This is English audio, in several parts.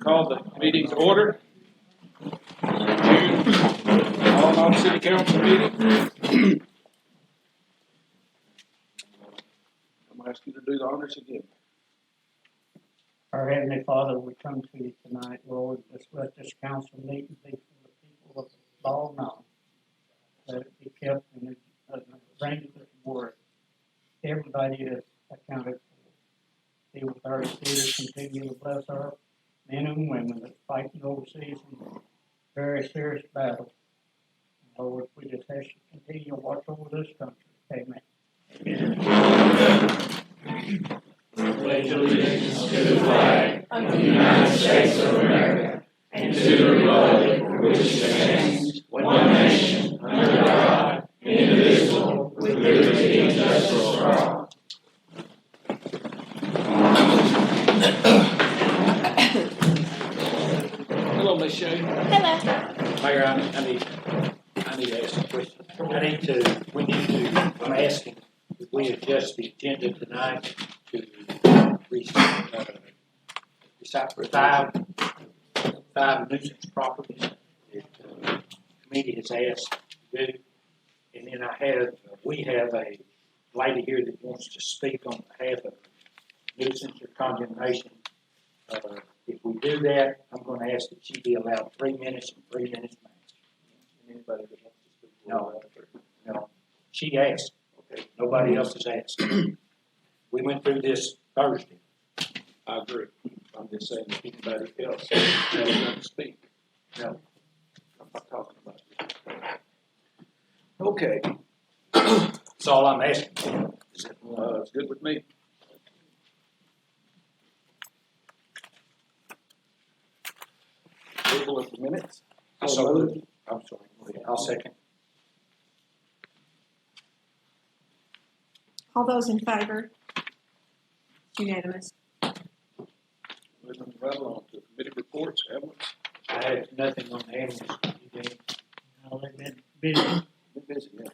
Call the meeting to order. All non-city council meeting. I'm gonna ask you to do the honors again. Our Heavenly Father, we come to you tonight, Lord, just let this council meeting be for the people of Ball Mountain. Let it be kept in the range of the word. Everybody is accounted for. Be with our city, continue to bless our men and women that fighting overseas in very serious battles. Lord, we just ask you to continue to watch over this country. Amen. Pledge allegiance to the flag of the United States of America and to the republic for which it stands, one nation, under God, indivisible, with liberty and justice for all. Hello, Ms. Shea. Hello. Mayor, I need to ask a question. I'm asking, if we adjust the agenda tonight to recite five nuisance properties that the committee has asked to do. And then we have a lady here that wants to speak on behalf of nuisance or condemnation. If we do that, I'm going to ask that she be allowed 3 minutes and 3 minutes max. Anybody that wants to speak? No, she asked. Okay, nobody else has asked. We went through this Thursday. I agree. I'm just saying, if anybody else has not to speak. No. I'm not talking about you. Okay, That's all I'm asking. Is it, it's good with me. Approval of the minutes. I'm sorry. I'm sorry. Go ahead. I'll second. All those in favor? Unanimous. Moving right along to committee reports, Evelyn. I have nothing on the animals. Now, they've been busy. Been busy, yeah.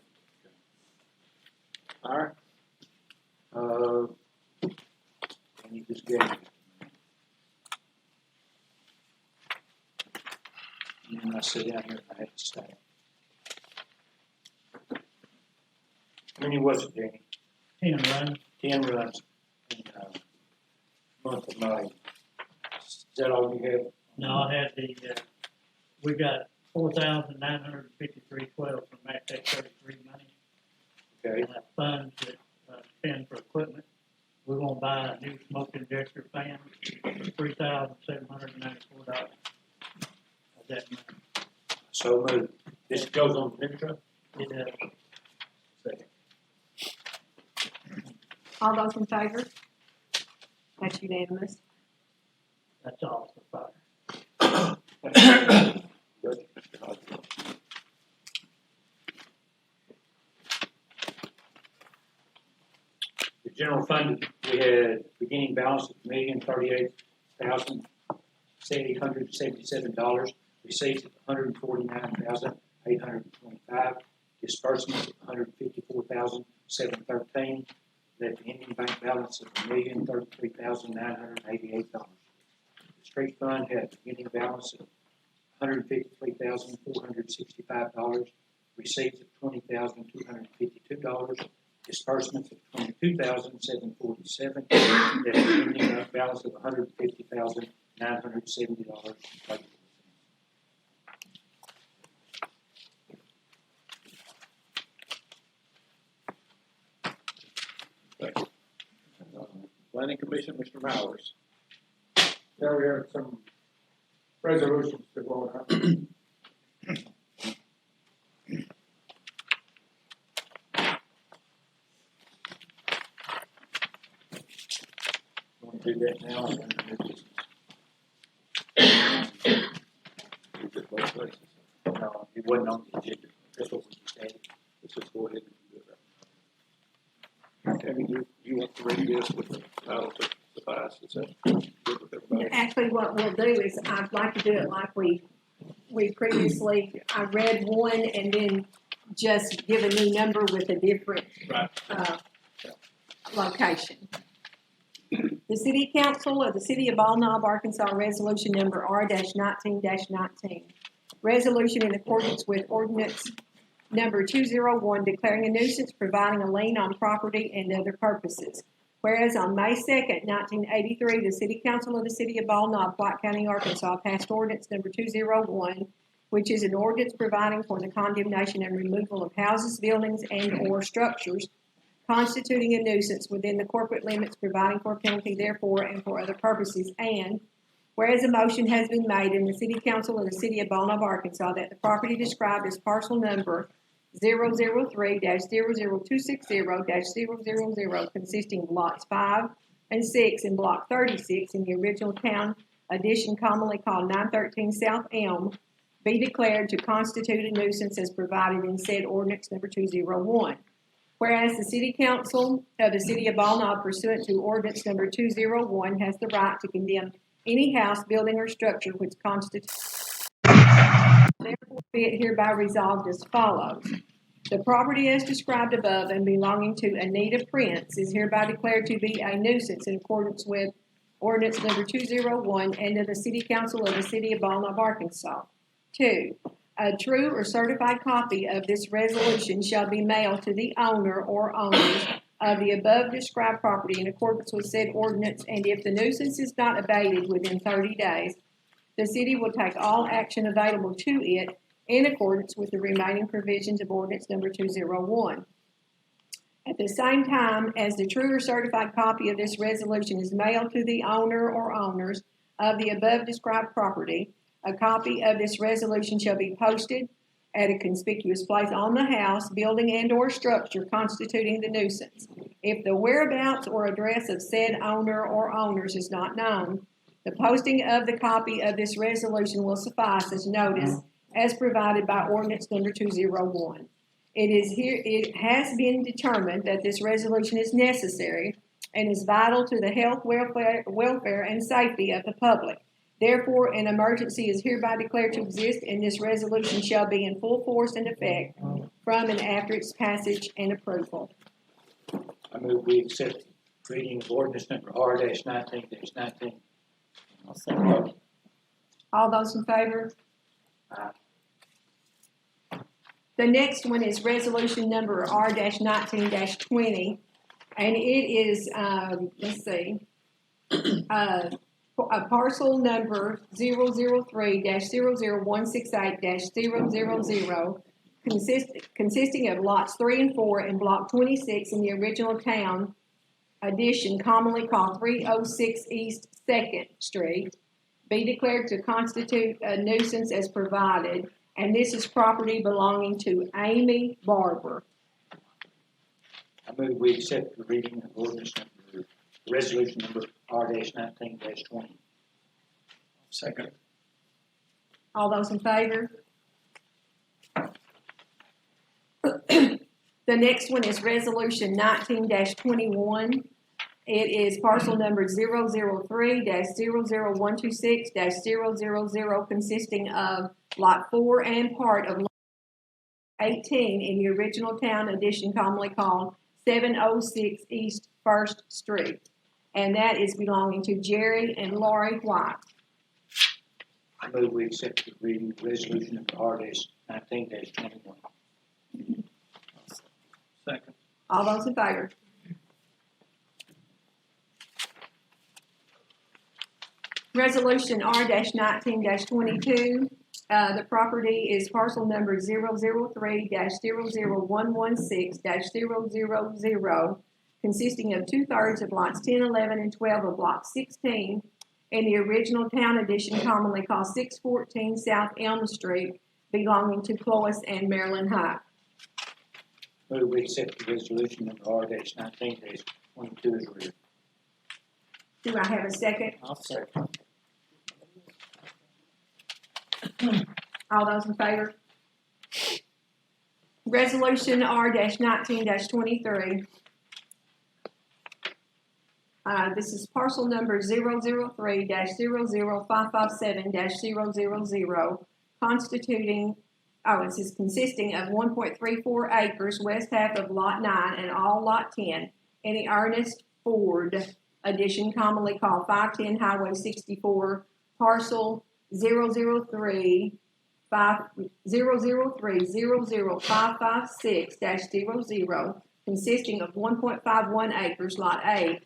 All right. And you just gave me. And then I sit down here and I have to stay. How many was it, Danny? 10 runs. 10 runs in month of May. Is that all you have? No, I had we got 4,953.12 from MacTech 33 money. Okay. And that funds that spend for equipment. We're gonna buy a new smoke injector fan for $3,794. Of that money. So moved. This goes on the new truck? It, Second. All those in favor? That's unanimous. that's all for fire. Good. The general fund, we had beginning balance of $1,038,777. Receipts of $149,825. Disbursements of $154,713. Left the ending bank balance of $1,033,988. The street fund had a beginning balance of $153,465. Receipts of $20,252. Disbursements of $22,747. Left the ending bank balance of $150,970. Thank you. Planning Commission, Mr. Mowers. There we have some resolutions to vote on. Want to do that now? Or want to do this? We did both places. No, it wasn't on the agenda. That's what we just added. Let's just go ahead and do that. Tammy, you want to read this with the title to suffice? Is that good with everybody? Actually, what we'll do is, I'd like to do it like we previously, I read one and then just give a new number with a different, Right. location. The City Council of the City of Ball Knob, Arkansas, Resolution Number R-19-19. Resolution in accordance with ordinance number 201, declaring a nuisance, providing a lien on property and other purposes. Whereas on May 2nd, 1983, the City Council of the City of Ball Knob, White County, Arkansas, passed ordinance number 201, which is an ordinance providing for the condemnation and removal of houses, buildings, and/or structures constituting a nuisance within the corporate limits, providing for a penalty therefore and for other purposes. And whereas a motion has been made in the City Council of the City of Ball Knob, Arkansas, that the property described as parcel number 003-00260-000, consisting of lots 5 and 6 in block 36 in the original town addition commonly called 913 South Elm, be declared to constitute a nuisance as provided in said ordinance number 201. Whereas the City Council of the City of Ball Knob, pursuant to ordinance number 201, has the right to condemn any house, building, or structure which constitutes. Therefore, be it hereby resolved as follows. The property as described above and belonging to Anita Prince is hereby declared to be a nuisance in accordance with ordinance number 201 and of the City Council of the City of Ball Knob, Arkansas. 2. A true or certified copy of this resolution shall be mailed to the owner or owners of the above described property in accordance with said ordinance, and if the nuisance is not abated within 30 days, the city will take all action available to it in accordance with the remaining provisions of ordinance number 201. At the same time as the true or certified copy of this resolution is mailed to the owner or owners of the above described property, a copy of this resolution shall be posted at a conspicuous place on the house, building, and/or structure constituting the nuisance. If the whereabouts or address of said owner or owners is not known, the posting of the copy of this resolution will suffice as notice as provided by ordinance number 201. It has been determined that this resolution is necessary and is vital to the health, welfare, and safety of the public. Therefore, an emergency is hereby declared to exist, and this resolution shall be in full force and effect from and after its passage and approval. I move we accept the reading of ordinance number R-19-19. I'll second. All those in favor? Aye. The next one is resolution number R-19-20, and it is, a parcel number 003-00168-000, consisting of lots 3 and 4 in block 26 in the original town addition commonly called 306 East 2nd Street, be declared to constitute a nuisance as provided, and this is property belonging to Amy Barber. I move we accept the reading of ordinance number, resolution number R-19-20. Second. All those in favor? The next one is resolution 19-21. It is parcel number 003-00126-000, consisting of lot 4 and part of lot 18 in the original town addition commonly called 706 East 1st Street. And that is belonging to Jerry and Lori White. I move we accept the reading of resolution number R-19-21. Second. All those in favor? Resolution R-19-22. The property is parcel number 003-00116-000, consisting of 2/3 of lots 10, 11, and 12 of block 16 in the original town addition commonly called 614 South Elm Street, belonging to Clovis and Marilyn High. Move we accept the resolution number R-19-22 as read. Do I have a second? I'll second. All those in favor? Resolution R-19-23. This is parcel number 003-00557-000, consisting of 1.34 acres west half of lot 9 and all lot 10 in the Ernest Ford addition commonly called 510 Highway 64, parcel 003-00556-00, consisting of 1.51 acres, Lot A,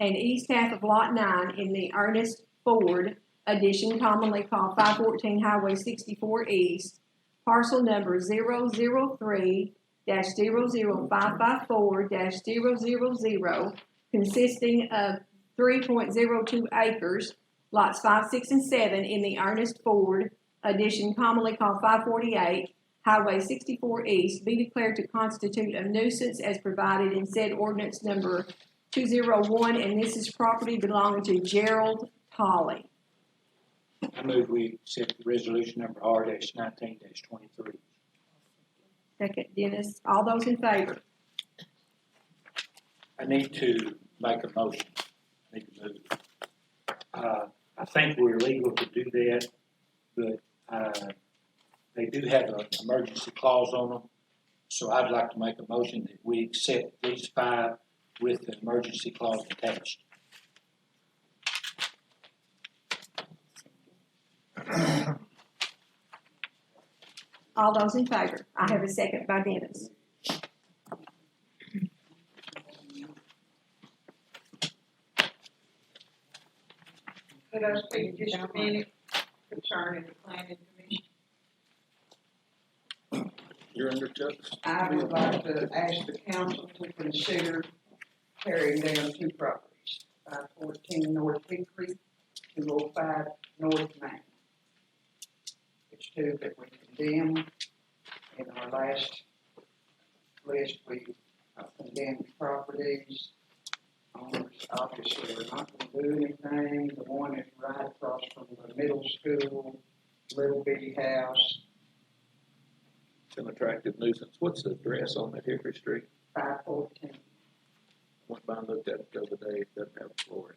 and east half of Lot 9 in the Ernest Ford addition commonly called 514 Highway 64 East, parcel number 003-00554-000, consisting of 3.02 acres, lots 5, 6, and 7 in the Ernest Ford addition commonly called 548 Highway 64 East, be declared to constitute a nuisance as provided in said ordinance number 201, and this is property belonging to Gerald Tolley. I move we accept resolution number R-19-23. Second, Dennis. All those in favor? I need to make a motion. I need to move. I think we're legal to do that, but they do have an emergency clause on them. So I'd like to make a motion that we accept these 5 with the emergency clause attached. All those in favor? I have a second by Dennis. Could I speak just a minute concerning the planning commission? You're under justice. I would like to ask the council to consider tearing down 2 properties, 514 North Hickory, 205 North Main. It's 2 that we condemned. In our last list, we condemned properties. Owners obviously are not going to do anything. The one is right across from the middle school, little bitty house, It's an attractive nuisance. What's the address on that Hickory Street? 514. Went by and looked at it the other day. It doesn't have a floor.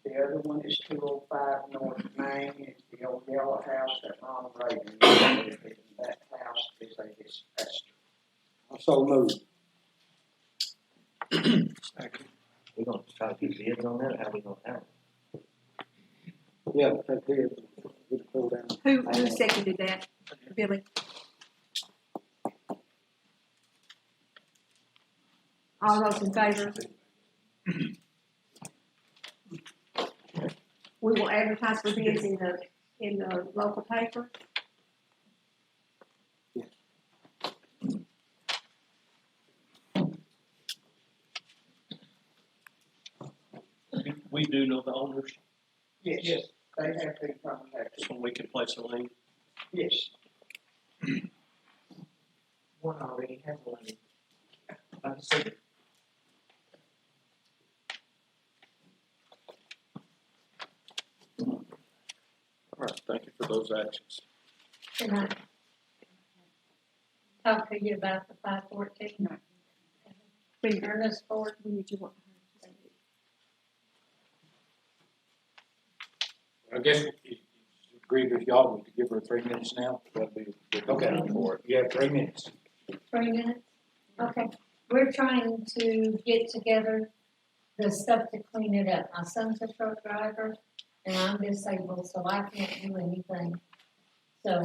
The other one is 205 North Main. It's the old yellow house that Ronald Reagan lived in. That house is a disaster. Also moved. We're gonna try to get bids on that, or how we gonna handle it? Yeah, right there. Pull down. Who seconded that? Billy? All those in favor? We will advertise for bids in the local paper. We do know the owners, Yes, they have been contacted. so we can place a lien. Yes. One already has a lien. I see. All right, thank you for those actions. Can I talk to you about the 514? Please. Ernest Ford. When did you want? I guess you agree with y'all to give her 3 minutes now? That'd be good. Okay. For it. You have 3 minutes. 3 minutes? Okay. We're trying to get together the stuff to clean it up. My son's a truck driver and I'm disabled, so I can't do anything. So,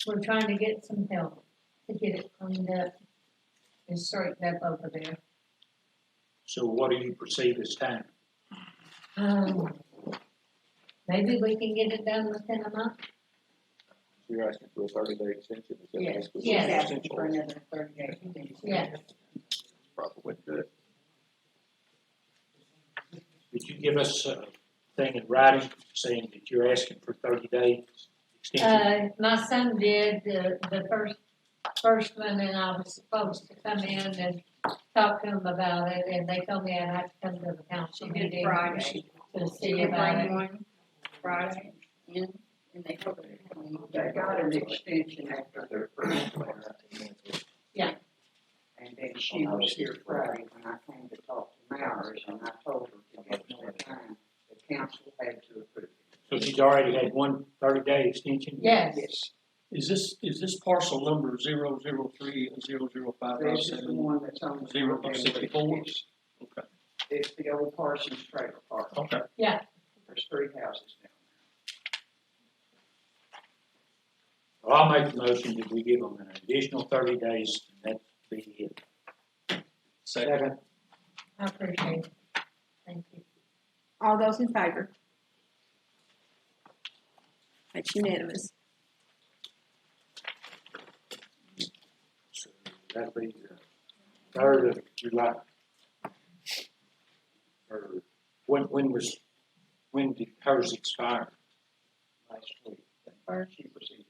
we're trying to get some help to get it cleaned up and straightened up over there. So what do you perceive as time? Maybe we can get it done within a month. You're asking for a 30-day extension? Is that Yes. basically what Yes. you're asking Asking for? for another 30 days. Yeah. Probably good. Did you give us a thing in writing saying that you're asking for 30 days extension? My son did the first one, and I was supposed to come in and talk to him about it, and they told me I'd have to come to the council She did meeting Friday. to She see did about bring it. one Friday in, and they got an extension after their first one. Yeah. And then she was here Friday when I came to talk to Mowers, and I told her to get more time. The council had to approve it. So she's already had one 30-day extension? Yes. Yes, Is this parcel number 003 this is the 00557? one that's on the. 064? Yes. Okay. It's the old Parsons Trailer Park. Okay. There's 3 houses now. Well, I'll make the motion that we give them an additional 30 days, and that's be it. Second. I appreciate it. Thank you. All those in favor? That's unanimous. So that'll be the 3rd of July. Or when did hers expire? Last week. The first she was in here,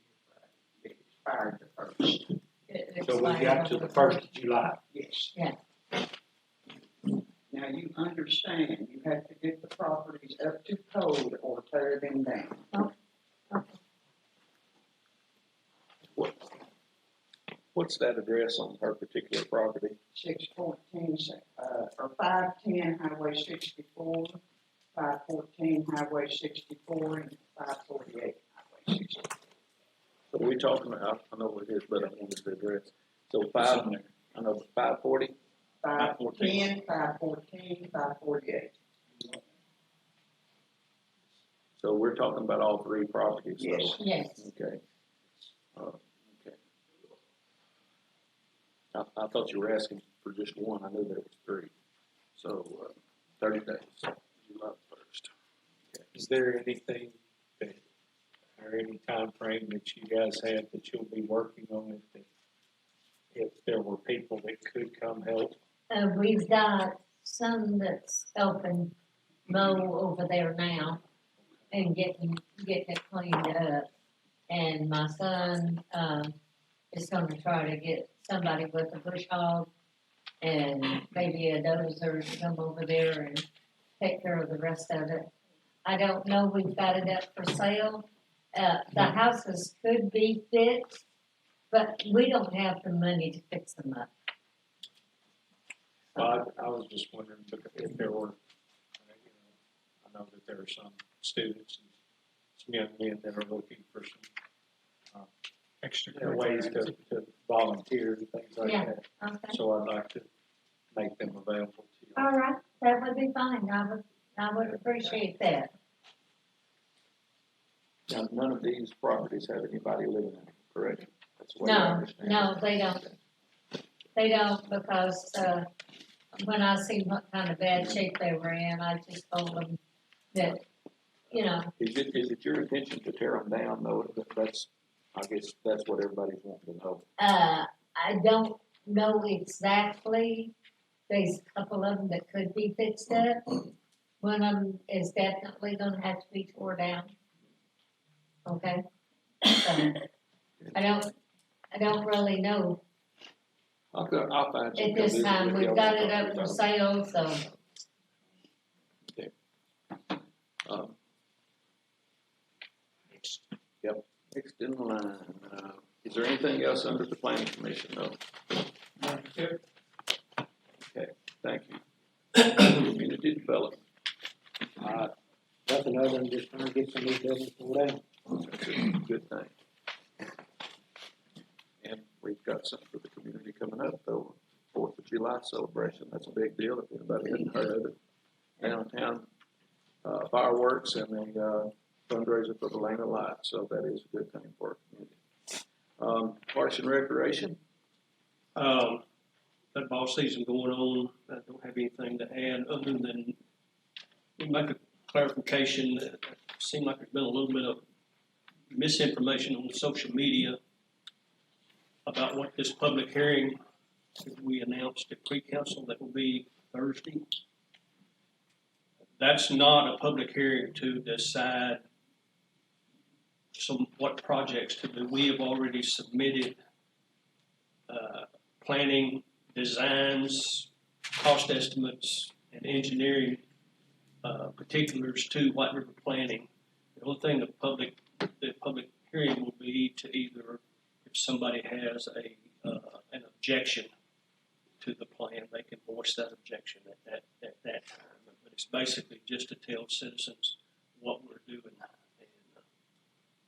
it expired the 1st. It So we got to the 1st of July. Yes. Yeah. Now, you understand, you have to get the properties up to code or tear them down. What's that address on her particular property? 614, or 510 Highway 64, 514 Highway 64, and 548 Highway 64. So we're talking about, I know what it is, but I wanted the address. So It's 5, on there. I know 540, 510, 514, 548. so we're talking about all 3 properties, so. Yes. Yes. Okay. Okay. I thought you were asking for just one, I knew there was 3. So, 30 days, July 1st. Is there anything that, or any time frame that you guys have that you'll be working on if there were people that could come help? We've got some that's helping mow over there now and getting it cleaned up. And my son, is gonna try to get somebody with a bush hog and maybe a dozer to come over there and take care of the rest of it. I don't know, we've got it up for sale. The houses could be fixed, but we don't have the money to fix them up. Well, I was just wondering if there were, I know that there are some students and some young men that are looking for some extra ways to volunteer and things like Yeah. that. Okay, So I'd like to make them available to you. all right, that would be fine, I would appreciate that. Now, none of these properties have anybody living in them, correct? That's the way I No, understand it. no, they don't. They don't because, when I seen what kind of bad shape they were in, I just told them that, you know, Is it your intention to tear them down, though? That's, I guess that's what everybody's wanting to know. I don't know exactly. There's a couple of them that could be fixed up. One of them is definitely gonna have to be tore down. Okay? So, I don't really know I'll find some. at this time. with We've y'all got and it talk up for about sale, so. Next in line, is there anything else under the planning commission? No. Okay, thank you. Community development, Nothing other than just trying to get some new buildings pulled down. that's a good thing. And we've got something for the community coming up, though, 4th of July celebration, that's a big deal, if anybody hadn't heard of it. Downtown, fireworks and a fundraiser for the Lane of Light, so that is a good thing for our community. Parks and Recreation, That ball season going on, I don't have anything to add other than make a clarification that it seemed like there's been a little bit of misinformation on social media about what this public hearing that we announced at pre-council that will be Thursday. That's not a public hearing to decide what projects to do. We have already submitted planning, designs, cost estimates, and engineering particulars to White River Planning. The only thing the public hearing will be to either, if somebody has an objection to the plan, they can voice that objection at that time. But it's basically just to tell citizens what we're doing.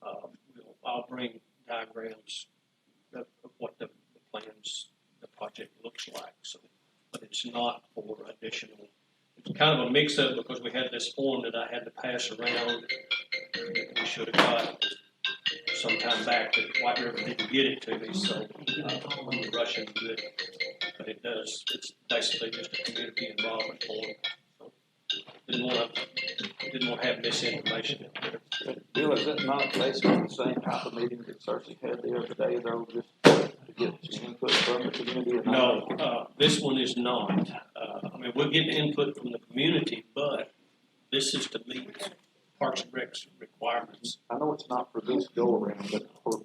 And I'll bring diagrams of what the plans, the project looks like. So, but it's not for additional It's kind of a mix-up because we had this form that I had to pass around that we should have got some time back, that White River didn't get it to me, so we were rushing to do it. But it does, it's basically just a community involvement form. So didn't want to have misinformation in there. Bill, is that not basically the same type of meeting that Cersei had the other day, though, just to get some input from the community? No, this one is not. I mean, we're getting input from the community, but this is to meet Parks and Rec's requirements. I know it's not for this go around, but for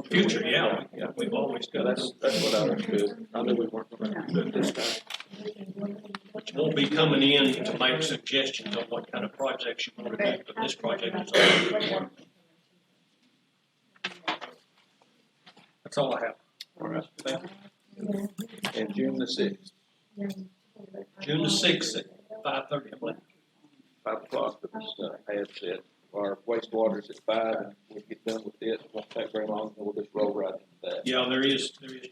Future, yeah, we've always got That's what I understood. I knew we weren't going to do it this time. But you won't be coming in to make suggestions on what kind of projects you want to do, but this project is already done. That's all I have. All right, thank you. And June the 6th, June the 6th at 5:30, I believe. 5 o'clock, but as said, our wastewater's at 5, and we'll get done with it. It won't take very long, and we'll just roll right into that. Yeah,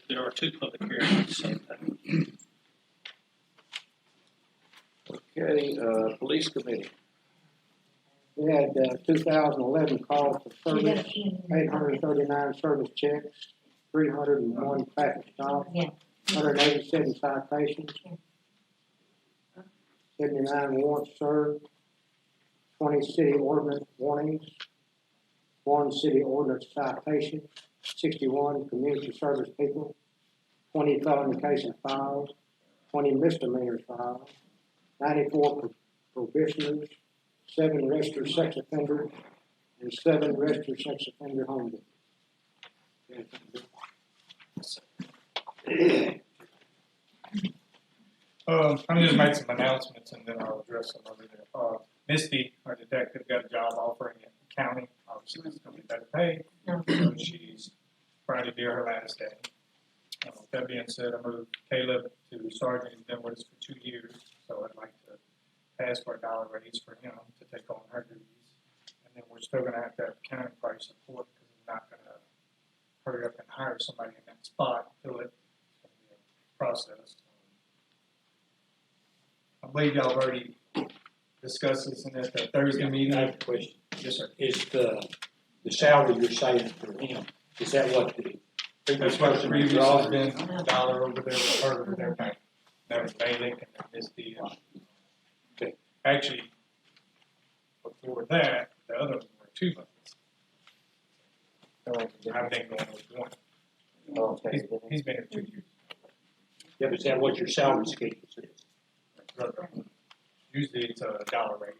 there are 2 public hearings at the same time. Okay, police committee. We had 2011 calls for service, 839 service checks, 301 traffic stops, 187 citations, 79 warrants served, 20 city ordinance warnings, 1 city ordinance citation, 61 community service people, 20 felony cases filed, 20 misdemeanors filed, 94 probationers, 7 registered sex offenders, and 7 registered sex offender home visits. I'm just make some announcements and then I'll address some of it. Misty, our detective, got a job offering in the county. Obviously, it's going to be better paid. So she's Friday be her last day. With that being said, I moved Caleb to sergeant. He's been with us for 2 years, so I'd like to ask for a $1 raise for him to take on her duties. And then we're still going to have county price support because we're not going to hurry up and hire somebody in that spot until it's going to be a process. I believe y'all have already discussed this in that Thursday meeting. I have a question. Yes, sir. Is the salary you're saying for him, is that what the previous That's what the person previous draws? has been, $1 over there with her over there paying. That was Bailey and then Misty. Okay. Actually, before that, the other ones were 2 months. I've been going with 1. He's been here 2 years. Yeah, but is that what your salary schedule says? Usually it's a $1 raise.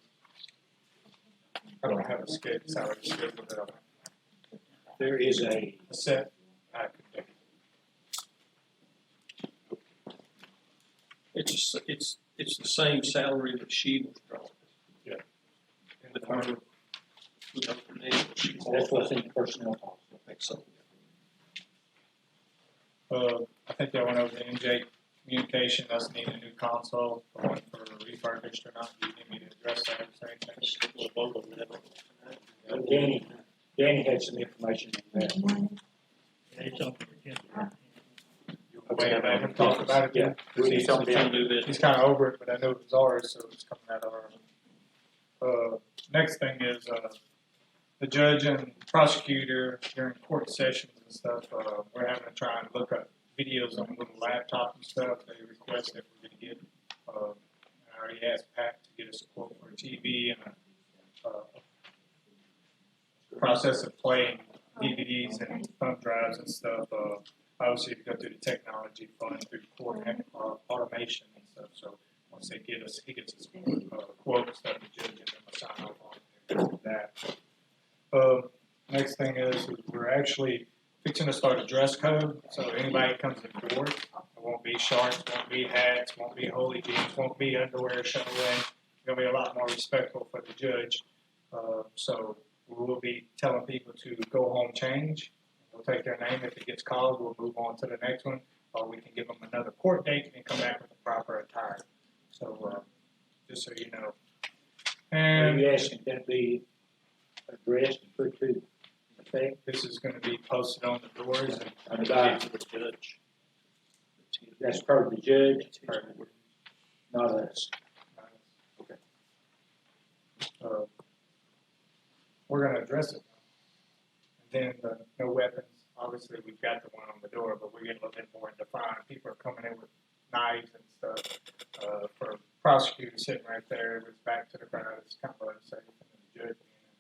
I don't have a salary schedule that I'm There is a set. I could do. It's the same salary that she was drawing. Yeah. And the number, she that's what's in the personnel policy. I think so. I think I went over the NJ communication, us needing a new console, for one for refurbished or not. Do you need me to address that or say anything? We'll vote on that. Danny had some information on that. Wait, I haven't talked about it yet. We need something Trying to do this. He's kind of over it, but I know it was ours, so it's coming out of our. Next thing is, the judge and prosecutor during court sessions and stuff, we're having to try and look up videos on little laptop and stuff. They request that we're gonna get, I already asked Pat to get us a quote for a TV and a process of playing DVDs and thumb drives and stuff. Obviously, to go through the technology, fund through court automation and stuff. So once they get us, he gets us quote and stuff, the judge and then we'll sign off on that. Next thing is we're actually fixing to start a dress code. So anybody that comes to court, it won't be shorts, won't be hats, won't be holy jeans, won't be underwear showing. Gonna be a lot more respectful for the judge. So we will be telling people to go home change. We'll take their name. If it gets called, we'll move on to the next one. Or we can give them another court date and come back with the proper attire. So, just so you know. Are And you asking that be addressed and put to effect? this is gonna be posted on the doors and By, The judge. that's per the judge, not us. we're gonna address it. And then the no weapons, obviously, we've got the one on the door, but we're getting a little bit more defined. People are coming in with knives and stuff. For prosecutor sitting right there, it was back to the crowd, it's kind of unsafe, and the judge being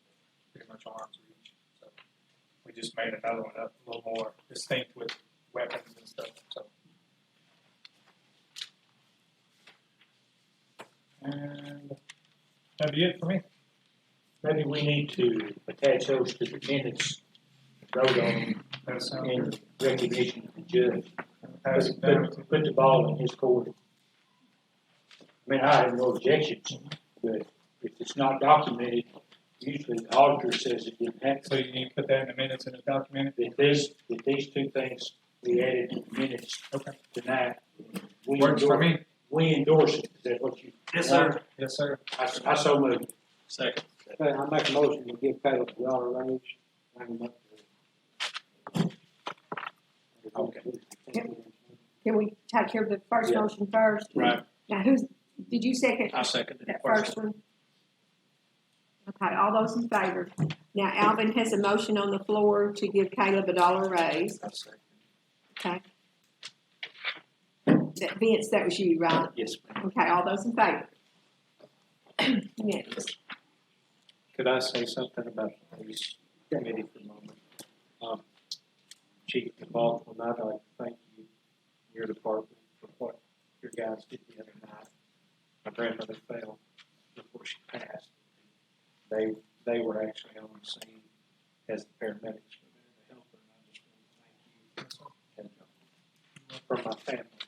pretty much arm's reach. So we just made another one up, a little more distinct with weapons and stuff, so. And that'd be it for me. Maybe we need to attach those to the minutes, vote on them That sounds in good. recognition of the judge. Pass it down to. Put the ball in his court. I mean, I have no objections, but if it's not documented, usually the auditor says it didn't happen. So you need to put that in the minutes and document it? If these two things we added to the minutes Okay. tonight, we Works for endorse, me. we endorse it. Is that what you? Yes, sir. Yes, sir. I so move. Second. Okay, I make a motion to give Caleb a dollar raise. Bring him up to- Okay. Can we take care of the first Yeah. motion first? Right. Now, did you second I seconded that it first first. one? Okay, all those in favor? Now, Alvin has a motion on the floor to give Caleb a $1 raise, okay? Vince, that was you, right? Yes, ma'am. Okay, all those in favor? Unanimous. Could I say something about the police committee for a moment? Chief DeVault, I'd like to thank you, your department, for what your guys did the other night. My grandmother fell before she passed. They were actually on the scene as the paramedics were there to help her, and I just want to thank you and from my family.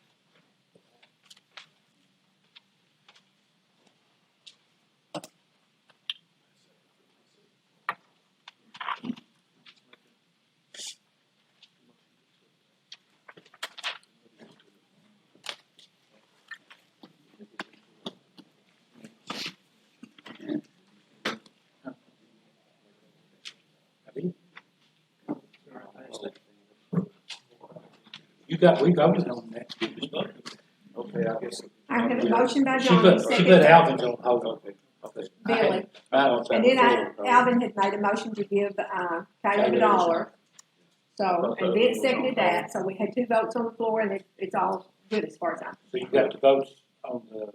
We voted on that. Okay, I guess. I have a motion by She Johnny, put second Alvin's on hold. Okay, okay. Billy. And then Alvin had made a motion to give, Caleb a $1. So, and Vince seconded that, so we had 2 votes on the floor, and it's all good as far as I'm. So you got the votes on the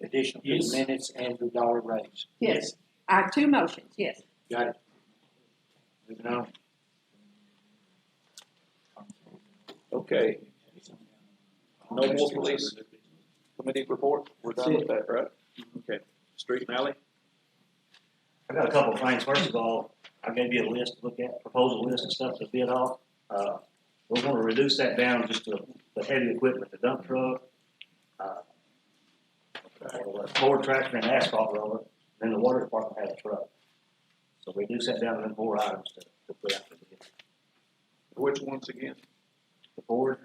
additional to Yes. the minutes and the dollar raise. Yes, I have 2 motions, yes. Got it. Moving on. Okay, no more police committee report, we're done with that, right? Okay, street and alley, I got a couple of things. First of all, I gave you a list to look at, proposal list and stuff to bid off. We're gonna reduce that down just to the heavy equipment, the dump truck, forward tractor and asphalt roller, then the water department has a truck. So reduce that down to them 4 items to put out for the bid. which ones again? The Ford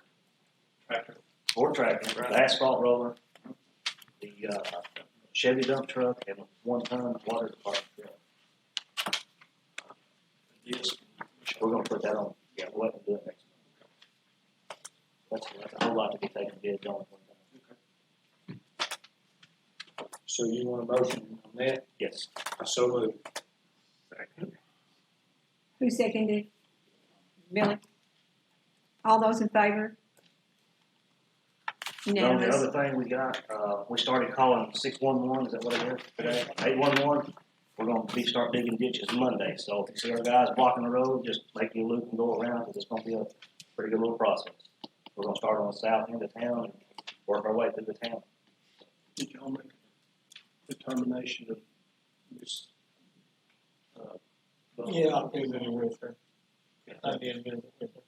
tractor, the asphalt roller, the Chevy dump truck, and 1-ton water department truck. Yes. We're gonna put that on, yeah, we'll have to do it next month. That's a whole lot to be taken bids on. So you want a motion on that? Yes. I so move. Who seconded? Billy? All those in favor? The only Unanimous. other thing we got, we started calling 611, is that what it is today? 811, we're gonna start digging ditches Monday, so if you see our guys blocking the road, just make your loop and go around, because it's gonna be a pretty good little process. We're gonna start on the south end of town and work our way through the town. Did y'all make a determination of this? Yeah, I'll do that with her. I did visit with her.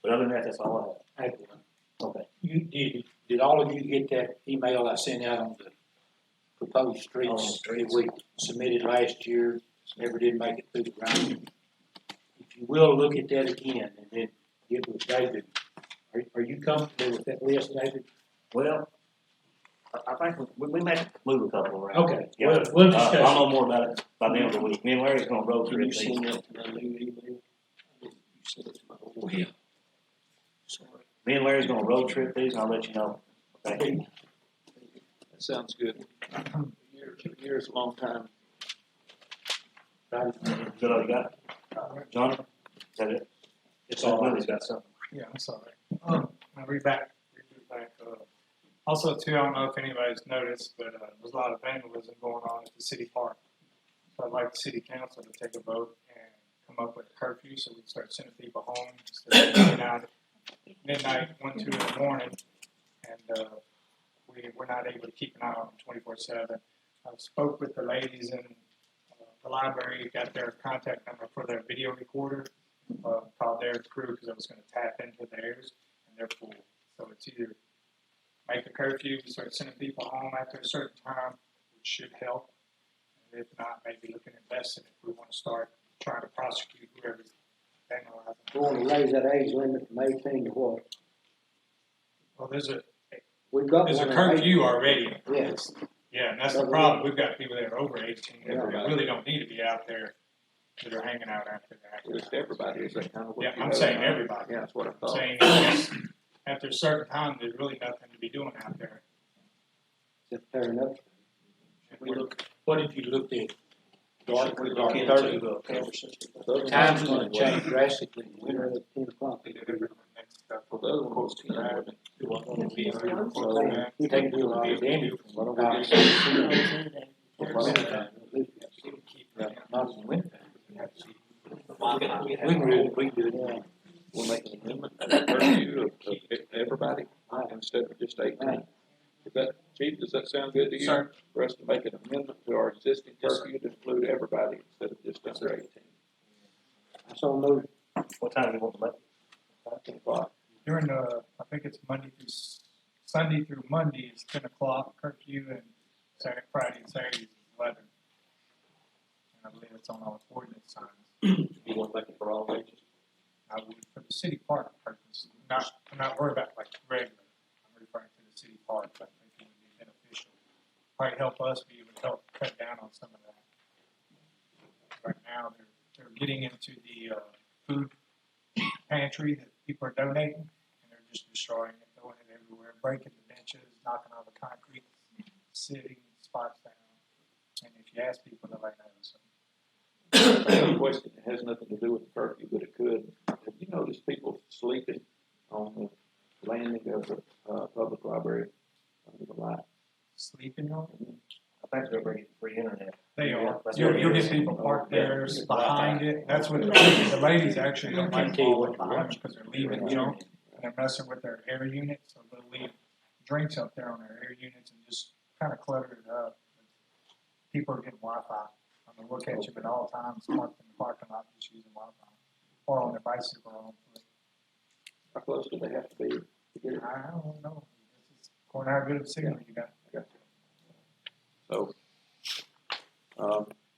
But other than that, that's all I have. Hey, Okay. did all of you get that email I sent out on the proposed streets that we submitted last year, never did make it through the ground? If you will, look at that again and then get with David. Are you comfortable with that list, David? Well, I think we may have to move a couple around. Okay, Yeah. we'll discuss. I'll know more about it by the end of the week. Me and Larry's gonna road Can through you it. send that to my new email? You sent it to my old one. Sorry. Me and Larry's gonna road trip these, and I'll let you know. Okay. That sounds good. Your Years, a long time. Is that all you got? John, is that it? It's all, Willie's got something. Yeah, I'm sorry. I'll read back. Also too, I don't know if anybody's noticed, but, there's a lot of vandalism going on at the city park. So I'd like the city council to take a vote and come up with a curfew so we can start sending people home instead of going out at midnight, 1, 2 in the morning. And, we're not able to keep an eye on them 24/7. I spoke with the ladies in the library, got their contact number for their video recorder, called their crew because I was going to tap into theirs, and they're full. So it's either make a curfew, start sending people home after a certain time, which should help. And if not, maybe look at investing if we want to start trying to prosecute whoever's vandalizing. We want to raise that age limit from 18 to what? Well, there's a There's a curfew already. Yes. Yeah, and that's the problem. We've got people that are over 18 that Yeah. really don't need to be out there that are hanging out after that. Just everybody, is that kind of what? Yeah, you I'm know? saying everybody. Yeah, that's what I I'm thought. saying it's- after a certain time, there's really nothing to be doing out there. Just tearing up. We look, what if you looked at dark, We dark look into, 30? Those Time's ones- gonna change drastically. Winter at 10 o'clock. They did it for the next couple Well, those ones was 10, wasn't it? of weeks. You take the damage from what about Keep not in winter. We can do it. We'll make an amendment to the curfew of everybody instead of just 18. Is that, Chief, does that sound good to you? Sir. For us to make an amendment to our existing curfew to include everybody instead of just under 18. I saw no, What time do you want to make? 10 o'clock. During the, I think it's Sunday through Monday is 10 o'clock curfew, and Saturday, Friday and Saturday is 11. And I believe it's on all ordinance signs. You want to make it for all ages? I would, for the city park purpose, I'm not worried about like regular. I'm referring to the city park, but I think it would be beneficial. Probably help us be able to help cut down on some of that. Right now, they're getting into the food pantry that people are donating, and they're just destroying it, throwing it everywhere, breaking the benches, knocking all the concrete, sitting spots down. And if you ask people, they'll let know. So I have a question that has nothing to do with the curfew, but it could. Have you noticed people sleeping on the landing of the public library under the light? sleeping on it. I think they're bringing free internet. They are. That's You'll, what it you'll is. get people parked there behind it. That's what the ladies actually don't like following the lunch because they're leaving junk and they're messing with their air units. So they'll leave drinks up there on their air units and just kind of clutter it up. People are getting Wi-Fi. I mean, we'll catch them at all times parked in the parking lot just using Wi-Fi or on their bicycle or on foot. How close do they have to be to get it? I don't know. This is according to how good of a signal you got. So,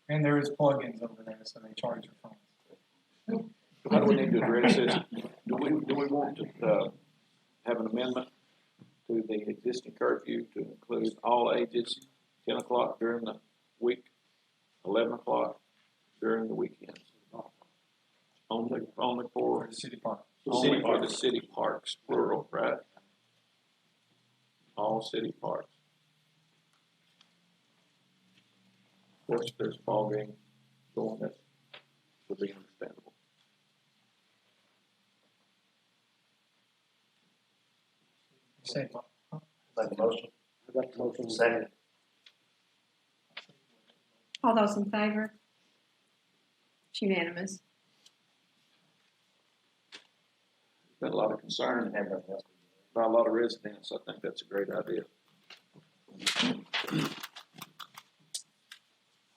And there is plugins over there, so they charge your phones. how do we need to address this? Do we want to, have an amendment to the existing curfew to include all ages, 10 o'clock during the week, 11 o'clock during the weekends? Only For for, the city park. only for the city parks, rural, right? All city parks. Of course, if there's a ball game going, that would be understandable. Say, Make a motion. I got the motion. Second. All those in favor? It's unanimous. Been a lot of concern by a lot of residents. I think that's a great idea.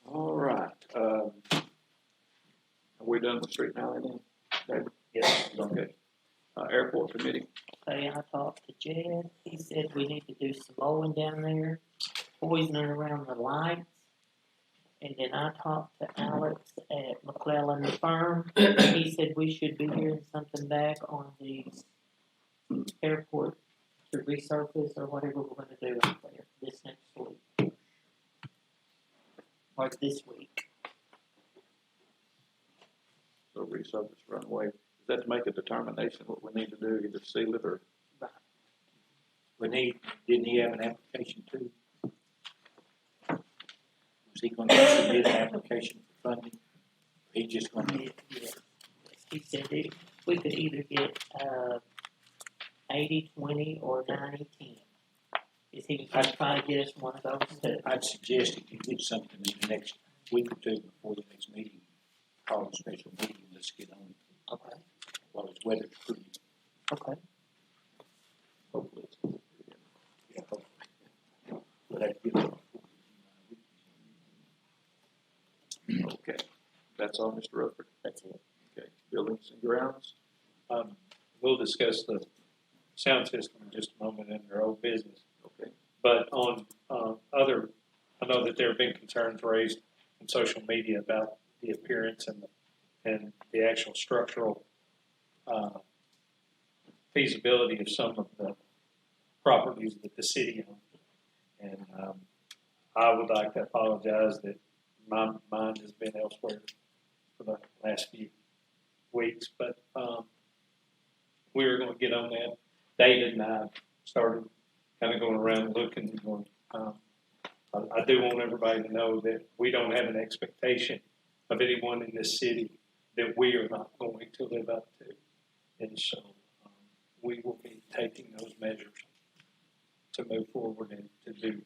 All right, are we done with street now, then, David? Yes. Okay. Airport committee, Okay, I talked to Jed, he said we need to do some mowing down there, poisoning around the lights. And then I talked to Alex at McClellan Firm, he said we should be hearing something back on the airport to resurface or whatever we're gonna do out there this next week. Or this week. so resurface runway, is that to make a determination what we need to do, either seal it or? We need, didn't he have an application too? he gonna submit an application for funding? He just gonna, Yeah. He said that we could either get, 80-20 or 90-10. Is he gonna try to get us one of those two? I'd suggest if you get something in the next week or two before the next meeting, call a special meeting, let's get on it Okay, while it's weather's pretty. okay. Hopefully it's. Yeah, hopefully. We'll have to get it. Okay, that's all, Mr. Rutherford. That's it. Okay, buildings and grounds. We'll discuss the sound system in just a moment under old business. Okay. But on other, I know that there have been concerns raised on social media about the appearance and the actual structural feasibility of some of the properties that the city owns. And I would like to apologize that my mind has been elsewhere for the last few weeks, but we're going to get on that. David and I started kind of going around looking and going, I do want everybody to know that we don't have an expectation of anyone in this city that we are not going to live up to. And so we will be taking those measures to move forward and to do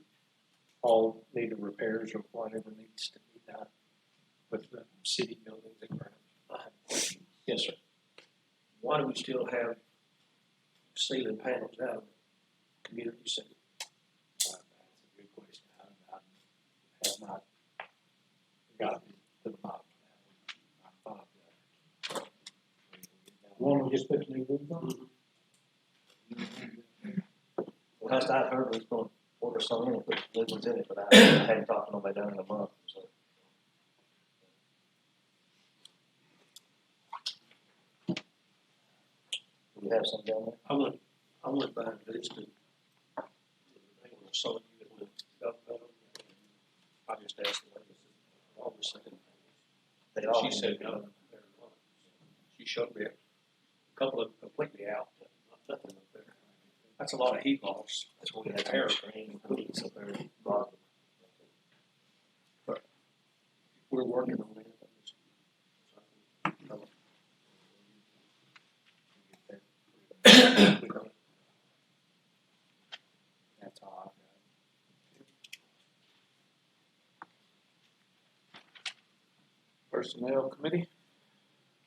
all needed repairs or whatever needs to be done with the city buildings and grounds. Yes, sir. Why do we still have ceiling panels out of the community center? That's a good question. I have not gotten to the bottom of that. I apologize. One we just put the new roof on? Last I heard, we was gonna order some in and put new ones in it, but I hadn't talked to nobody down in a month, so. Do we have some down there? I went by and visited. They were selling you in the metal. I just asked the lady, all the same. They all. She said no. They're not. She showed me a couple of completely out, but nothing up there. That's a lot of heat loss. That's what we had to screen, police up there, bottom. We're working on that. That's all Personnel committee.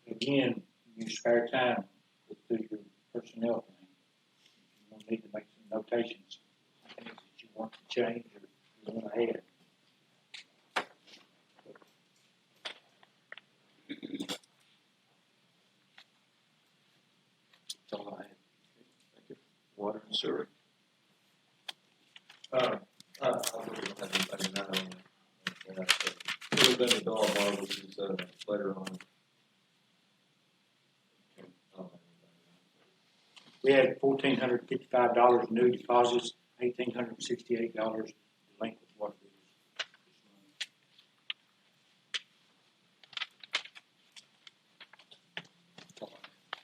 Again, your spare time, look through your personnel thing. You will need to make some notations, things that you want to change or you want to add. That's all I have. Thank you. Water and sewer. I really don't have anything now on that. Other than the dog bar, which is later on. We had $1,455 in new deposits, $1,868 delinquent water bills.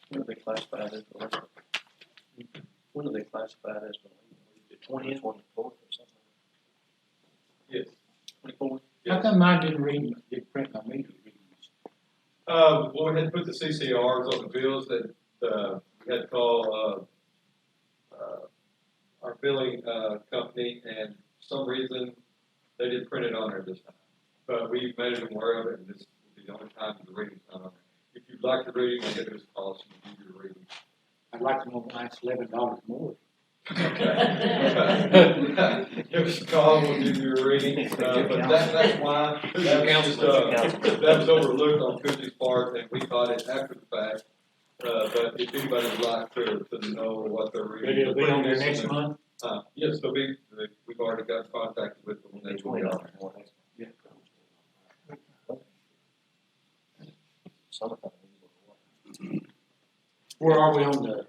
When are they classified as delinquent? When are they classified as delinquent? 20th, 24th or something. Yes. 24? How come mine didn't print my meter readings? Well, we had to put the CCRs on the bills that, we had to call, our billing, company, and for some reason, they didn't print it on there this time. But we made them aware of it, and this will be the only time the reading's not on there. If you'd like the reading, I'll give this call, so you can do your reading. I'd like to know why it's $11 more. Give us a call, we'll give you a reading, but that's why, that was just, that was overlooked on Coogie's part, and we caught it after the fact. But if anybody would like to know what they're But reading. it'll be on there next month? Yes, they'll be, we've already got contacted with them, and they will be on there. Yeah. Summertime. Where are we on the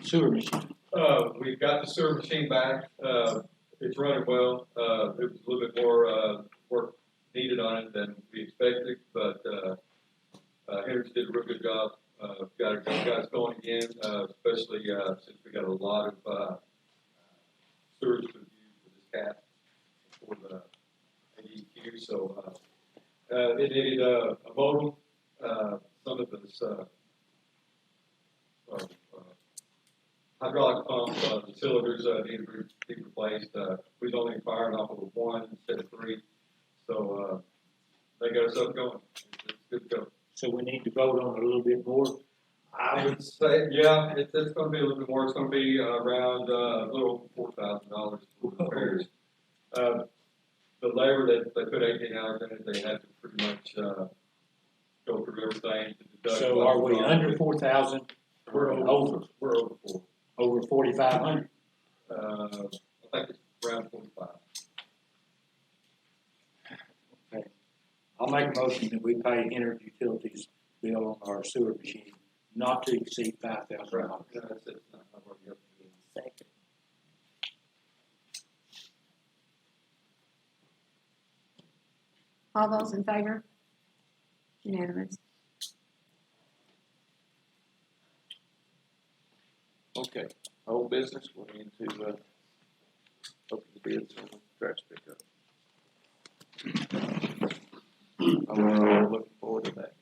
sewer machine? We've got the sewer machine back, it's running well, there was a little bit more, work needed on it than we expected, but, Henry did a real good job, got us going again, especially, since we got a lot of, sewers to use for this cap, for the so, it needed, a modem, some of this, hydraulic pump, the cylinders, need to be replaced, we've only fired off of one instead of three, so, they got us up going, it's good to go. So we need to vote on it a little bit more. I would say, yeah, it's gonna be a little bit more, it's gonna be around, a little over $4,000 for repairs. The labor, they put 18 hours in it, they had to pretty much, go through everything to deduct. So what are was we wrong. under 4,000? We're over, we're over 4. Over 4,500? I think it's around 45. Okay. I'll make a motion that we pay Energy Utilities bill on our sewer machine not to exceed $5,000. Yeah, that's it, I've already got it. Second. All those in favor? Unanimous. Okay, old business, we're into, open the bids on the trash pickup. I'm looking forward to that.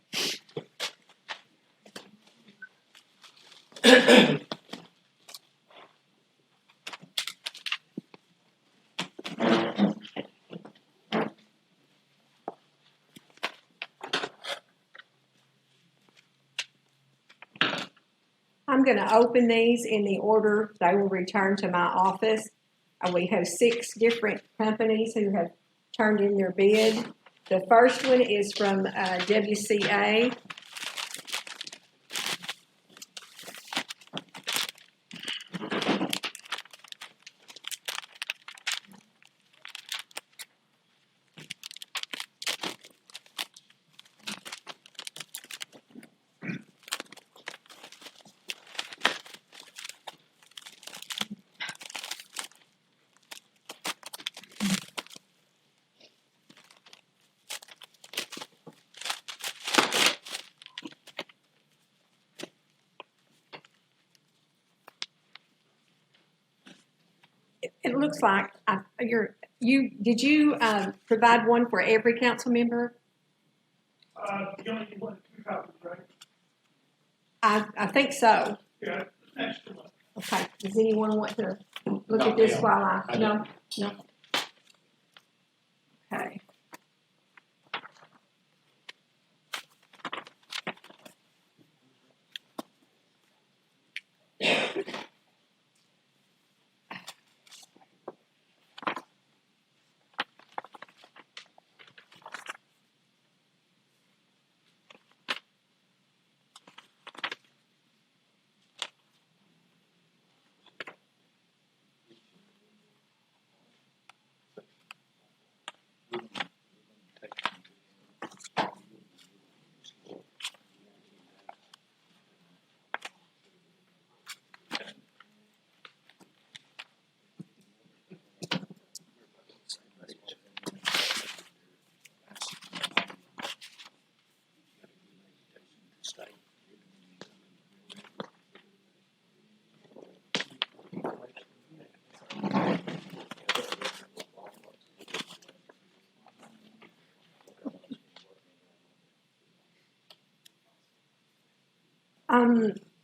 I'm gonna open these in the order they will return to my office. We have 6 different companies who have turned in their bid. The first one is from WCA. It looks like did you provide one for every council member? You only need 1 to 2 copies, right? I think so. Yeah, extra one. Okay, does anyone want to look Not at this now. while I no? Okay.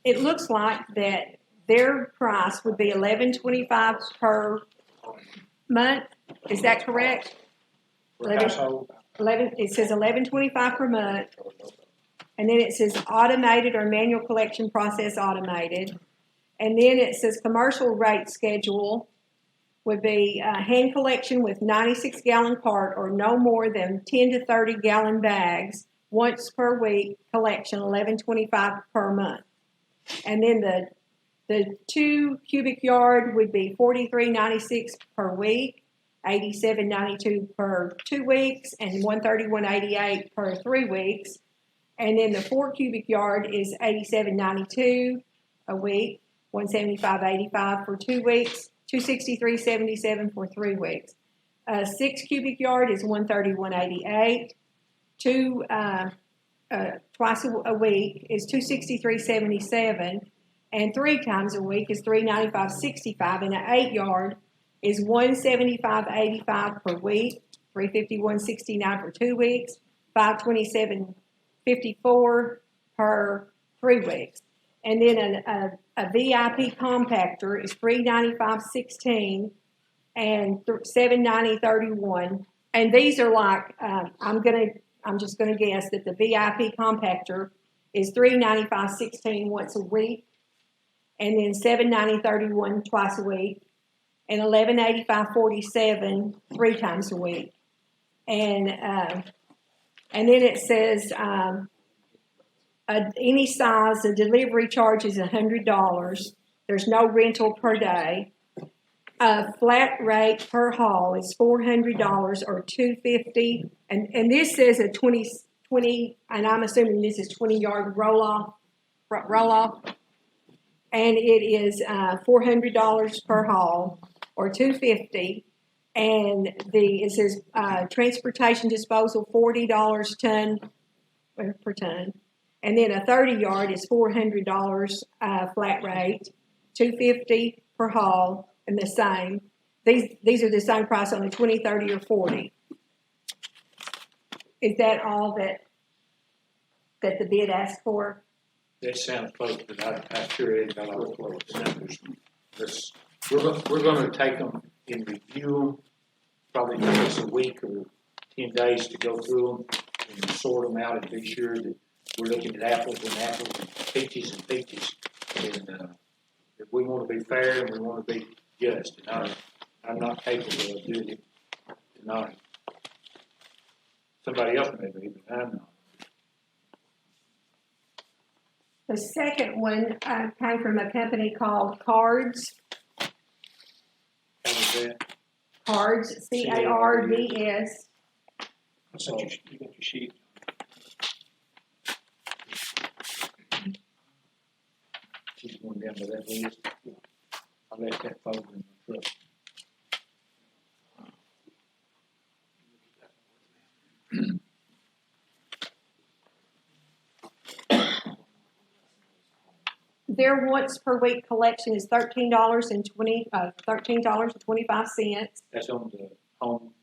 It looks like that their price would be $11.25 per month. Is that correct? For household, 11. It says $11.25 per month, and then it says automated or manual collection process automated, and then it says commercial rate schedule would be hand collection with 96-gallon cart or no more than 10 to 30 gallon bags once per week collection, $11.25 per month. And then the 2 cubic yard would be $43.96 per week, $87.92 per 2 weeks, and $131.88 per 3 weeks. And then the 4 cubic yard is $87.92 a week, $175.85 for 2 weeks, $263.77 for 3 weeks. 6 cubic yard is $131.88. Twice a week is $263.77, and 3 times a week is $395.65, and an 8 yard is $175.85 per week, $351.69 for 2 weeks, $527.54 per 3 weeks. And then a VIP compactor is $395.16 and $790.31. And these are like, I'm just gonna guess that the VIP compactor is $395.16 once a week, and then $790.31 twice a week, and $1185.47 3 times a week. And then it says any size, the delivery charge is $100. There's no rental per day. Flat rate per haul is $400 or $250, and this says a 20, and I'm assuming this is 20-yard roll-off, and it is $400 per haul or $250, and it says transportation disposal $40 per ton, and then a 30-yard is $400 flat rate, $250 per haul. And the same. These are the same price on the 20, 30, or 40. Is that all that the bid asked for? That sounds close, but I sure ain't got all close numbers. We're gonna take them and review them, probably take us a week or 10 days to go through them and sort them out and be sure that we're looking at apples and apples and peaches and peaches. And if we want to be fair and we want to be just, and I'm not capable of doing it tonight. Somebody else may be, but I'm not. The second one came from a company called Cards. How was that? Cards, C-A-R-D-S. So you got your sheet. She's going down to that list. I left that folder in the truck. Their once per week collection is $13.25. That's on the home.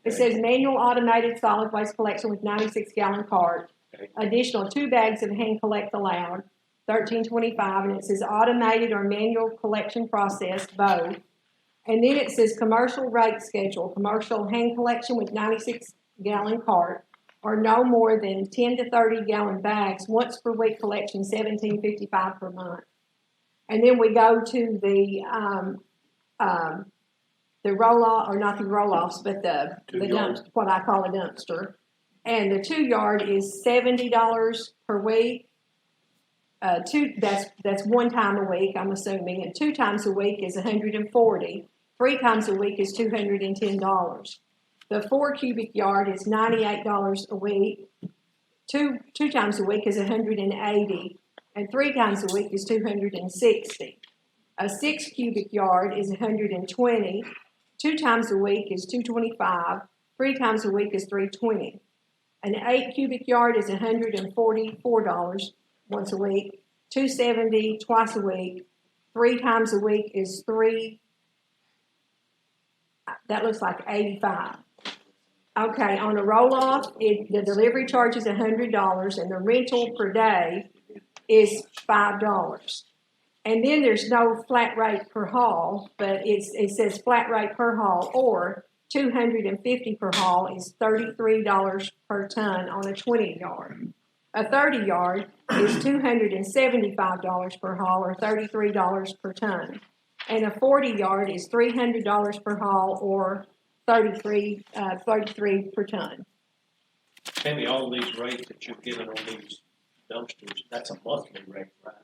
It says manual automated solid waste collection with 96-gallon cart. Okay. Additional 2 bags of hand collect allowed, $13.25, and it says automated or manual collection process, both. And then it says commercial rate schedule, commercial hand collection with 96-gallon cart, or no more than 10 to 30-gallon bags, once per week collection, $17.55 per month. And then we go to the roll-off, or not the roll-offs, but the dump, what I call a dumpster. And the 2-yard is $70 per week. That's 1 time a week, I'm assuming, and 2 times a week is $140. 3 times a week is $210. The 4 cubic yard is $98 a week. Two times a week is $180, and 3 times a week is $260. A 6 cubic yard is $120. 2 times a week is $225. 3 times a week is $320. An 8 cubic yard is $144 once a week. $270 twice a week. 3 times a week is that looks like $85. Okay, on a roll-off, the delivery charge is $100, and the rental per day is $5. And then there's no flat rate per haul, but it says flat rate per haul, or $250 per haul is $33 per ton on a 20-yard. A 30-yard is $275 per haul, or $33 per ton. And a 40-yard is $300 per haul, or $33 per ton. Tammy, all these rates that you're giving on these dumpsters, that's a monthly rate, right?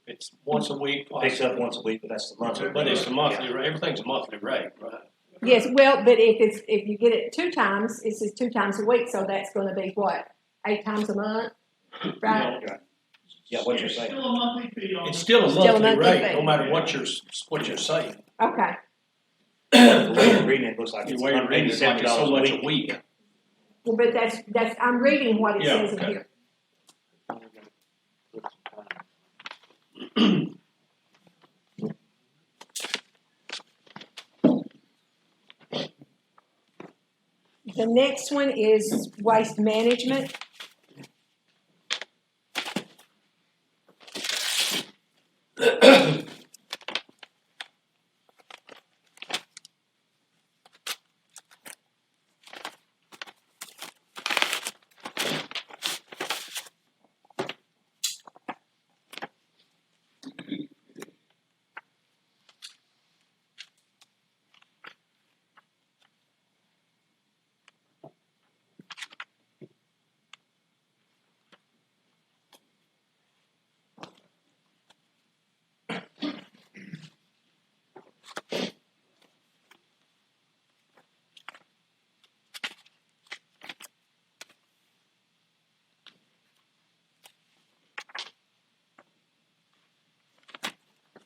If it's once a week. Picks up once a week, but that's the monthly. But it's the monthly rate, everything's a monthly rate, right? Yes, well, but if you get it 2 times, it says 2 times a week, so that's gonna be what, 8 times a month, right? Yeah, what you're saying. It's still a monthly rate, no matter what you're saying. Okay. The way you're reading it looks like The it's way you're reading it, like it's so much a $170 week. Well, but that's, I'm reading what it says in here. The next one is waste management.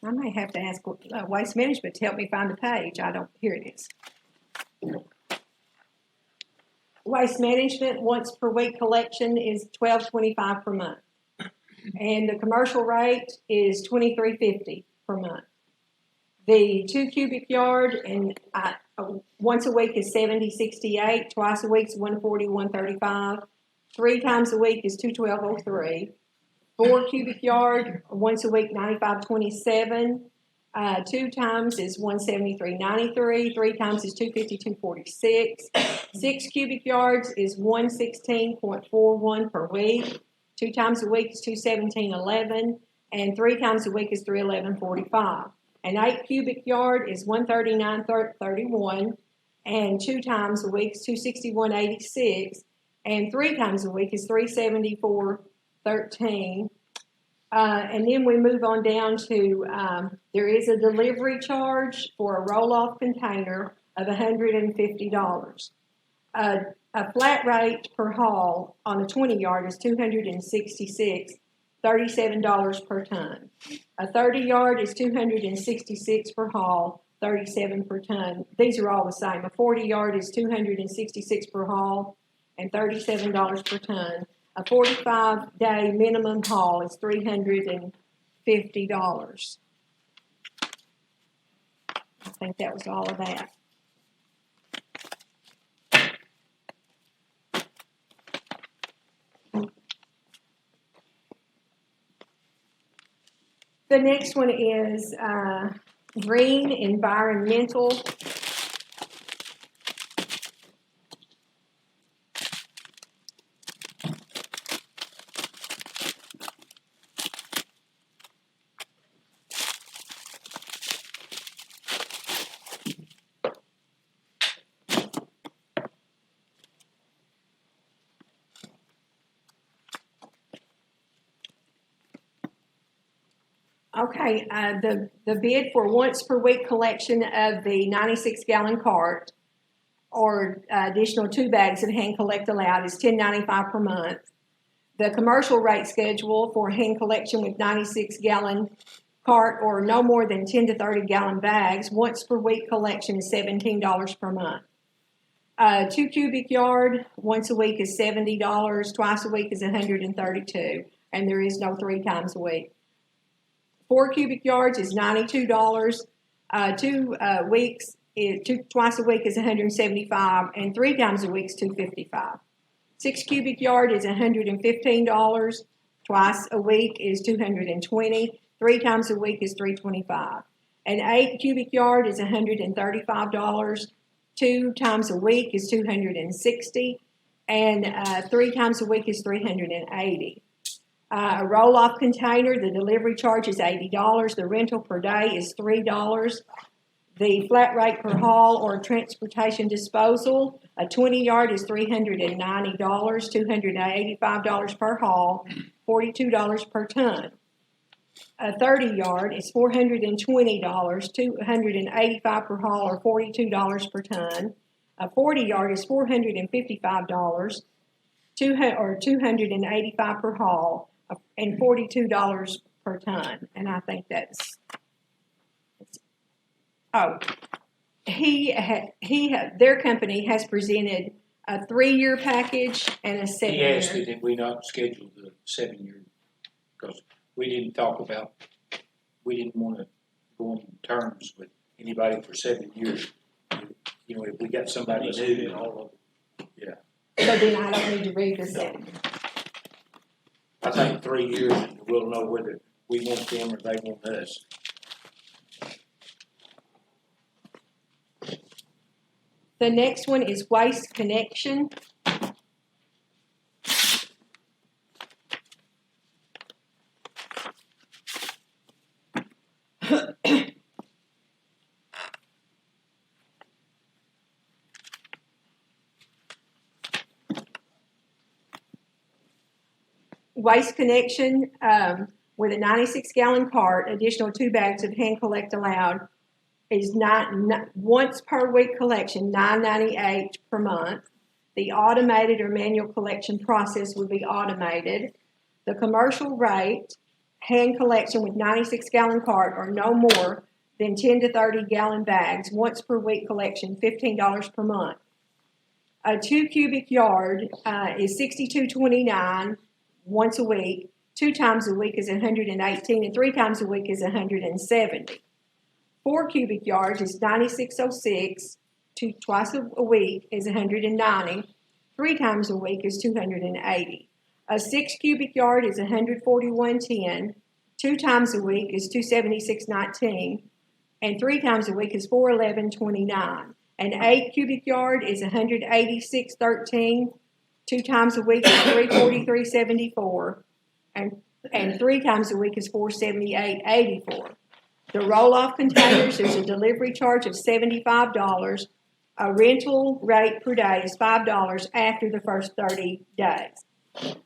I may have to ask Waste Management to help me find the page. Here it is. Waste Management once per week collection is $12.25 per month. And the commercial rate is $23.50 per month. The 2 cubic yard and once a week is $70.68, twice a week is $140, $135, 3 times a week is $212.03. 4 cubic yard, once a week, $95.27. 2 times is $173.93. 3 times is $250, $246. 6 cubic yards is $116.41 per week. 2 times a week is $217.11. And 3 times a week is $311.45. An 8 cubic yard is $139.31. And 2 times a week is $261.86. And 3 times a week is $374.13. And then we move on down to there is a delivery charge for a roll-off container of $150. A flat rate per haul on a 20 yard is $266, $37 per ton. A 30 yard is $266 per haul, $37 per ton. These are all the same. A 40 yard is $266 per haul and $37 per ton. A 45-day minimum haul is $350. I think that was all of that. The next one is green environmental. Okay, the bid for once per week collection of the 96-gallon cart or additional 2 bags of hand collect allowed is $10.95 per month. The commercial rate schedule for hand collection with 96-gallon cart or no more than 10 to 30 gallon bags once per week collection is $17 per month. 2 cubic yard once a week is $70, twice a week is $132, and there is no 3 times a week. 4 cubic yards is $92. 2 weeks is twice a week is $175, and 3 times a week is $255. 6 cubic yard is $115. Twice a week is $220. 3 times a week is $325. An 8 cubic yard is $135. 2 times a week is $260, and 3 times a week is $380. A roll-off container, the delivery charge is $80. The rental per day is $3. The flat rate per haul or transportation disposal, a 20 yard is $390, $285 per haul, $42 per ton. A 30 yard is $420, $285 per haul or $42 per ton. A 40 yard is $455, $285 per haul, and $42 per ton. And I think that's, their company has presented a 3-year package and a 7-year. He asked that if we not schedule the 7-year, because we didn't want to go on terms with anybody for 7 years. You know, if we got somebody new, Yeah. So then I don't need to read this in. I think 3 years and we'll know whether we want them or they want us. The next one is Waste Connection. Waste Connection, with a 96-gallon cart, additional 2 bags of hand collect allowed, is once per week collection, $9.98 per month. The automated or manual collection process would be automated. The commercial rate, hand collection with 96-gallon cart or no more than 10 to 30-gallon bags, once per week collection, $15 per month. A 2 cubic yard is $62.29 once a week. 2 times a week is $118, and 3 times a week is $170. 4 cubic yards is $96.06. Twice a week is $190. 3 times a week is $280. A 6 cubic yard is $141.10. 2 times a week is $276.19, and 3 times a week is $411.29. An 8 cubic yard is $186.13. 2 times a week is $343.74, and 3 times a week is $478.84. The roll-off containers, there's a delivery charge of $75. A rental rate per day is $5 after the first 30 days.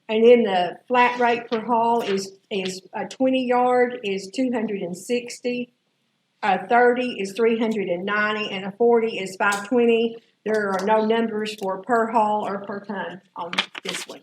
And then the flat rate per haul is a 20 yard is $260, a 30 is $390, and a 40 is $520. There are no numbers for per haul or per ton on this one.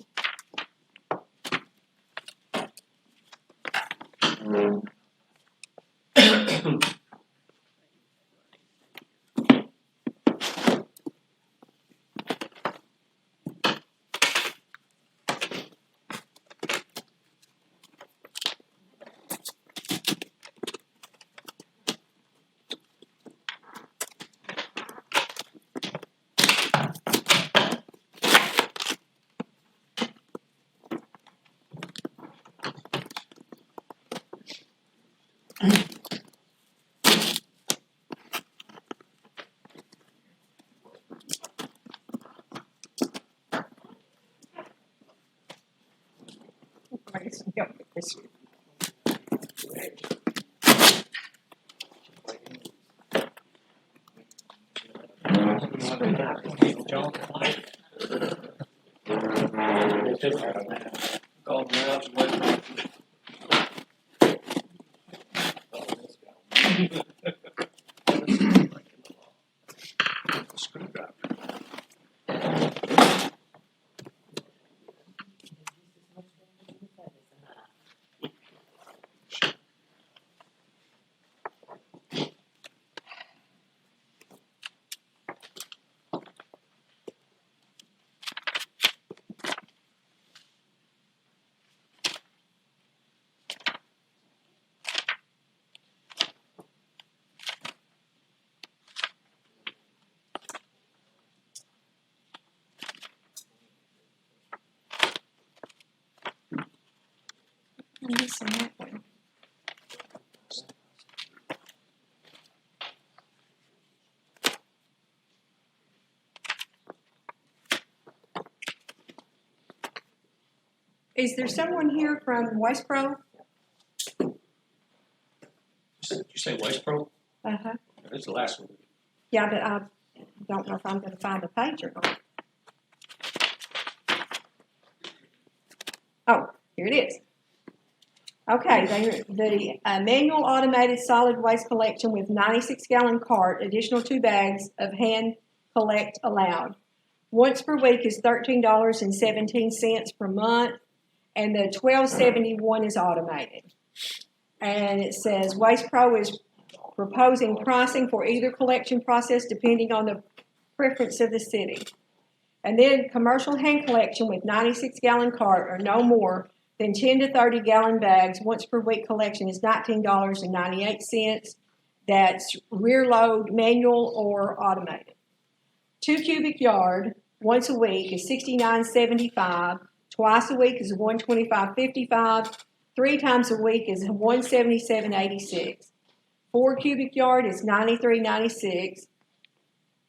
Some help with this. Call them out and let screwdriver. I'm missing that one. Is there someone here from Waste Pro? Did you say Waste Pro? Uh-huh. That's the last one. Yeah, but I don't know if I'm gonna find the page or not. Oh, here it is. Okay, the manual automated solid waste collection with 96-gallon cart, additional 2 bags of hand collect allowed. Once per week is $13.17 per month, and the $12.71 is automated. And it says Waste Pro is proposing pricing for either collection process depending on the preference of the city. And then commercial hand collection with 96-gallon cart or no more than 10 to 30-gallon bags, once per week collection is $19.98. That's rear load, manual, or automated. 2 cubic yard once a week is $69.75, twice a week is $125.55, 3 times a week is $177.86. 4 cubic yard is $93.96.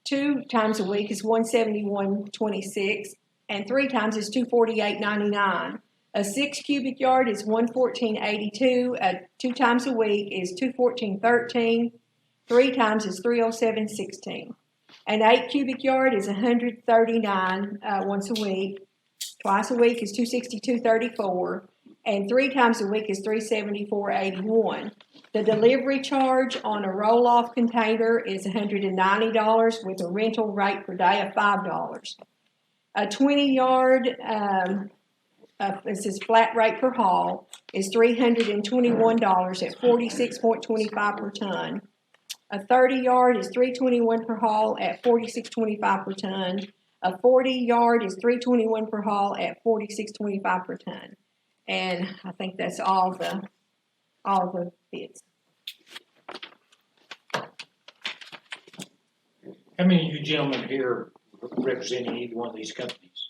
2 times a week is $171.26, and 3 times is $248.99. A 6 cubic yard is $114.82. 2 times a week is $214.13. 3 times is $307.16. An 8 cubic yard is $139 once a week. Twice a week is $262.34, and 3 times a week is $374.81. The delivery charge on a roll-off container is $190 with a rental rate per day of $5. A 20-yard, this is flat rate per haul, is $321 at 46.25 per ton. A 30-yard is $321 per haul at 46.25 per ton. A 40-yard is $321 per haul at 46.25 per ton. And I think that's all the bids. How many of you gentlemen here representing either one of these companies?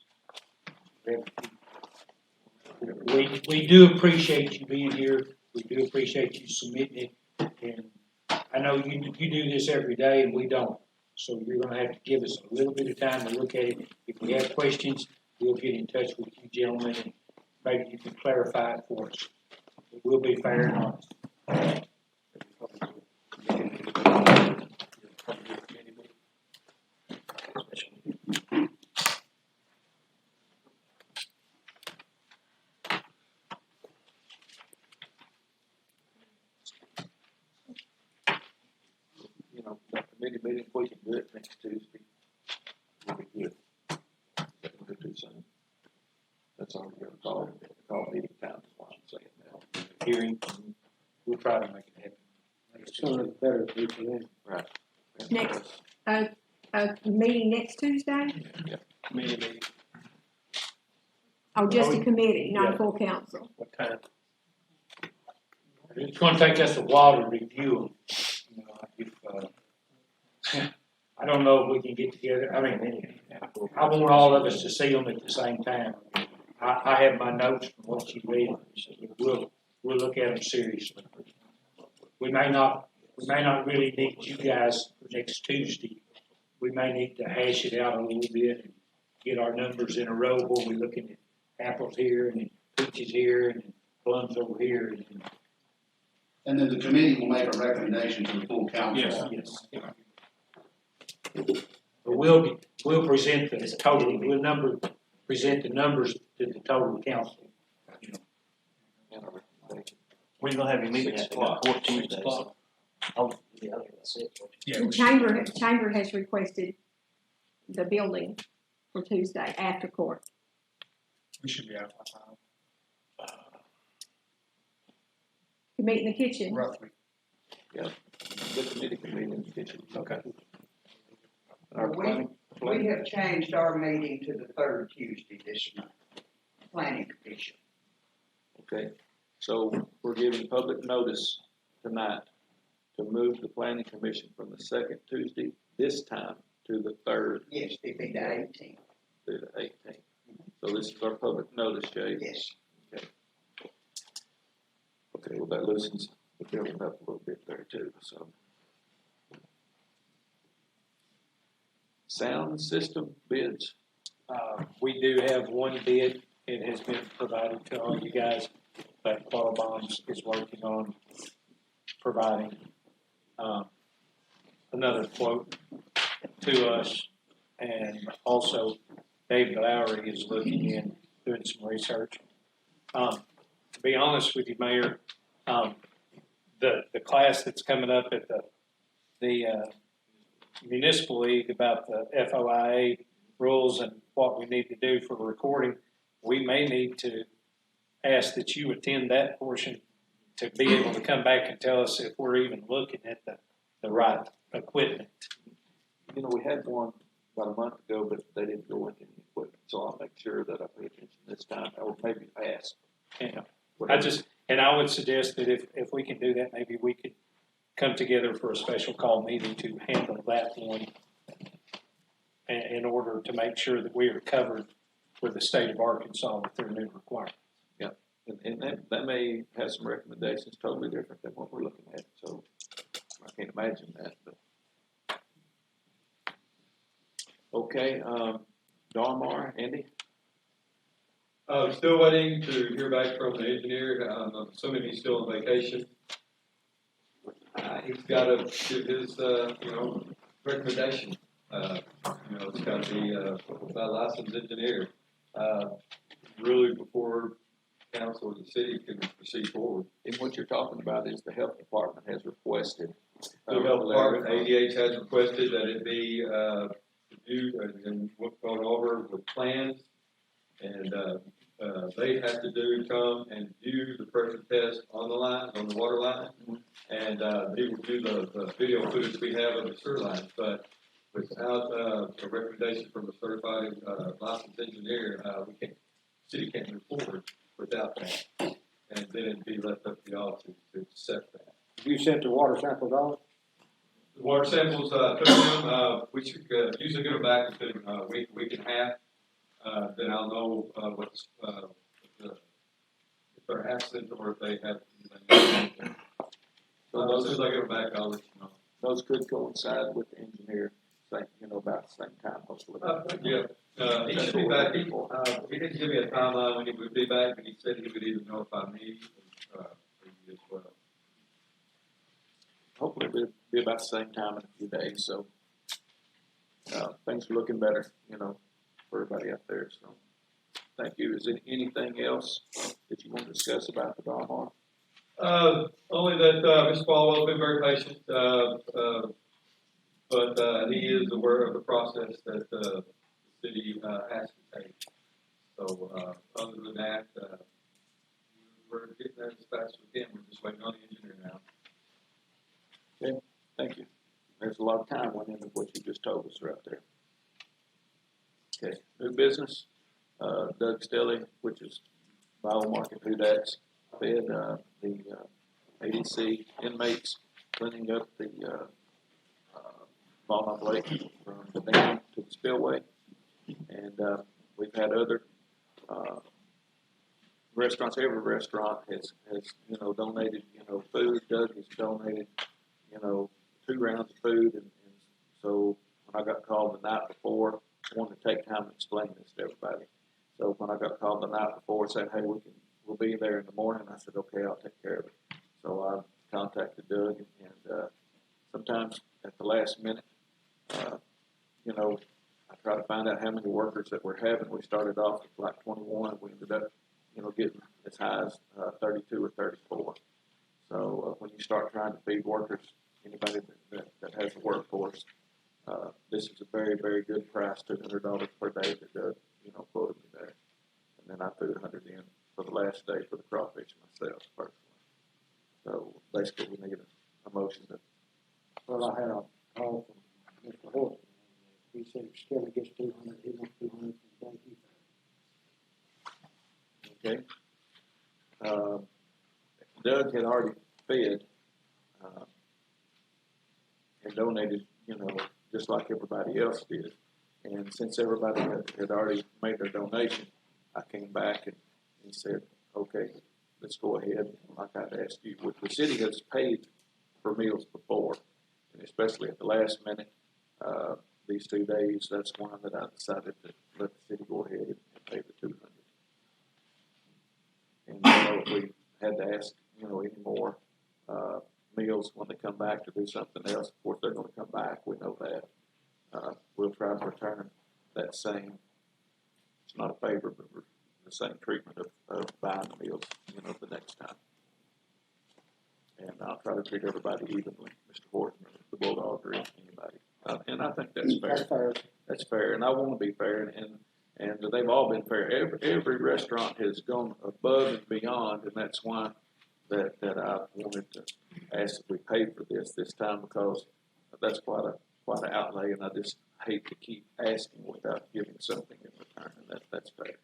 We do appreciate you being here. We do appreciate you submitting it. And I know you do this every day and we don't. So you're gonna have to give us a little bit of time to look at it. If we have questions, we'll get in touch with you gentlemen and maybe you can clarify it for us. We'll be fair and honest. You know, that committee meeting, if we can do it next Tuesday, it'll be good. Don't go too soon. That's all we're gonna call meeting time, is what I'm saying now. Hearing, we'll try to make it happen. Sooner the better, people in. Right. Next, a meeting next Tuesday? Committee meeting, Oh, just a committee, not Yeah. a full council. what time? It's gonna take us a while to review them. You know, I don't know if we can get together, I mean, I want all of us to see them at the same time. I have my notes from what you read, we'll look at them seriously. We may not really need you guys for next Tuesday. We may need to hash it out a little bit and get our numbers in a row where we're looking at apples here and peaches here and plums over here. And then the committee will make a recommendation to the full council. Yes. But we'll present the total, present the numbers to the total council. We're gonna have your meeting at 14 days. Oh, yeah, I think that's it. Yeah, The we should- chamber has requested the building for Tuesday after court. we should be out by time, To meet in the kitchen. roughly. The committee can meet in the kitchen. Okay. Our We have changed our meeting to the third Tuesday this month, planning commission. Okay, so we're giving public notice tonight to move the planning commission from the second Tuesday this time to the third Yes, it'd be the 18th, to the 18th. So this is our public notice, Jay. yes. Okay, well, that loosens the building up a little bit there too, so. Sound system bids, We do have one bid, it has been provided to all you guys, that Carl Bonds is working on providing, another quote to us. And also David Lowry is looking in, doing some research. To be honest with you, Mayor, the class that's coming up at the municipal league about the FOIA rules and what we need to do for recording, we may need to ask that you attend that portion to be able to come back and tell us if we're even looking at the right equipment. you know, we had one about a month ago, but they didn't go into any equipment, so I'll make sure that I pay attention this time, or maybe ask. Yeah. I would suggest that if we can do that, maybe we could come together for a special call meeting to handle that one. in order to make sure that we are covered with the state of Arkansas with their new requirements. And that may have some recommendations totally different than what we're looking at, so I can't imagine that, but. Okay, Darmar, Andy? Still waiting to hear back from the engineer. I'm assuming he's still on vacation. He's got to give his, recommendation. It's got to be by a licensed engineer. Really before council or the city can proceed forward. And what you're talking about is the health department has requested. The health department, ADH has requested that it be, reviewed and gone over with plans. And, they have to come and view the pressure test on the line, on the water line. And, they will do the video footage we have of the sewer lines. But without, a recommendation from a certified, licensed engineer, city can't move forward without that. And then it'd be left up to y'all to accept that. You sent the water samples out? The water samples, took them, we should, usually get them back within a week and a half. Then I'll know, if they're absent or if they have anything. So as soon as I get them back, I'll let you know. Those could coincide with the engineer, about the same time, hopefully. He should be back. He didn't give me a timeline when he would be back, but he said he would either notify me or you as well. Hopefully it'll be about the same time in a few days, so, things are looking better, for everybody out there, so. Thank you. Is there anything else that you want to discuss about the Darmar? Only that, Mr. Falwell's been very patient, but he is aware of the process that, the city, has to take. So, other than that, we're getting there as fast as we can. We're just waiting on the engineer now. Okay, thank you. There's a lot of time went into what you just told us right there. Okay, new business, Doug Stelly, which is Biomarket Hudax, fed, the, ADC inmates cleaning up the, Ball Lake from the dam to the spillway. And, we've had other, restaurants. Every restaurant has donated, food. Doug has donated, 2 rounds of food, and so when I got called the night before, I wanted to take time to explain this to everybody. So when I got called the night before, saying, hey, we'll be there in the morning, I said, okay, I'll take care of it. So I contacted Doug, and sometimes at the last minute, I try to find out how many workers that we're having. We started off with like 21, we ended up, getting as high as 32 or 34. So when you start trying to feed workers, anybody that has a workforce, this is a very, very good price, $200 per day that Doug, quoted me there. And then I threw $100 in for the last day for the crawfish myself personally. So basically we need a motion to. Well, I had a call from Mr. Horton. He said if Skelly gets 200, he wants 200 for the day. Okay. Doug had already fed, and donated, just like everybody else did. And since everybody had already made their donation, I came back and he said, okay, let's go ahead. Like I'd asked you, the city has paid for meals before, and especially at the last minute, these 2 days, that's one that I decided to let the city go ahead and pay the 200. And if we had to ask, any more meals when they come back to do something else, of course they're going to come back. We know that. We'll try to return that same. It's not a favor, but the same treatment of buying the meals, the next time. And I'll try to treat everybody evenly, Mr. Horton, or the Bulldog, or anybody. And I think that's fair. That's fair. That's fair, and I want to be fair, and they've all been fair. Every restaurant has gone above and beyond, and that's why that I wanted to ask if we paid for this time, because that's quite an outlay, and I just hate to keep asking without giving something in return, and that's fair.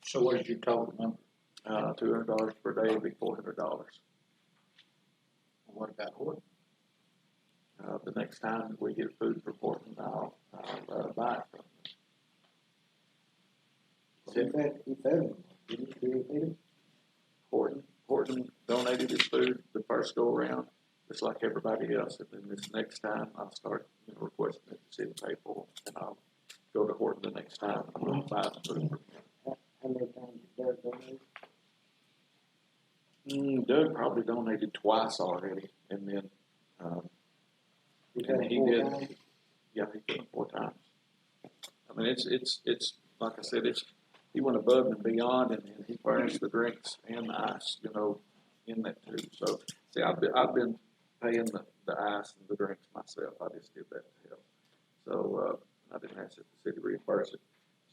So what is your total number? $200 per day would be $400. What about Horton? The next time we get food for Portland, I'll I'll buy it from Horton donated his food the first go around, just like everybody else, and then this next time I'll start, requesting it to see the pay for, and I'll go to Horton the next time, and we'll buy the food from him. How many times did Doug donate? Doug probably donated twice already, and then, He and did he four did, times? yeah, he did it 4 times. I mean, it's, like I said, he went above and beyond, and he furnished the drinks and the ice, in that too. So, see, I've been paying the ice and the drinks myself, I just did that to help. So, I didn't ask if the city reimburse it.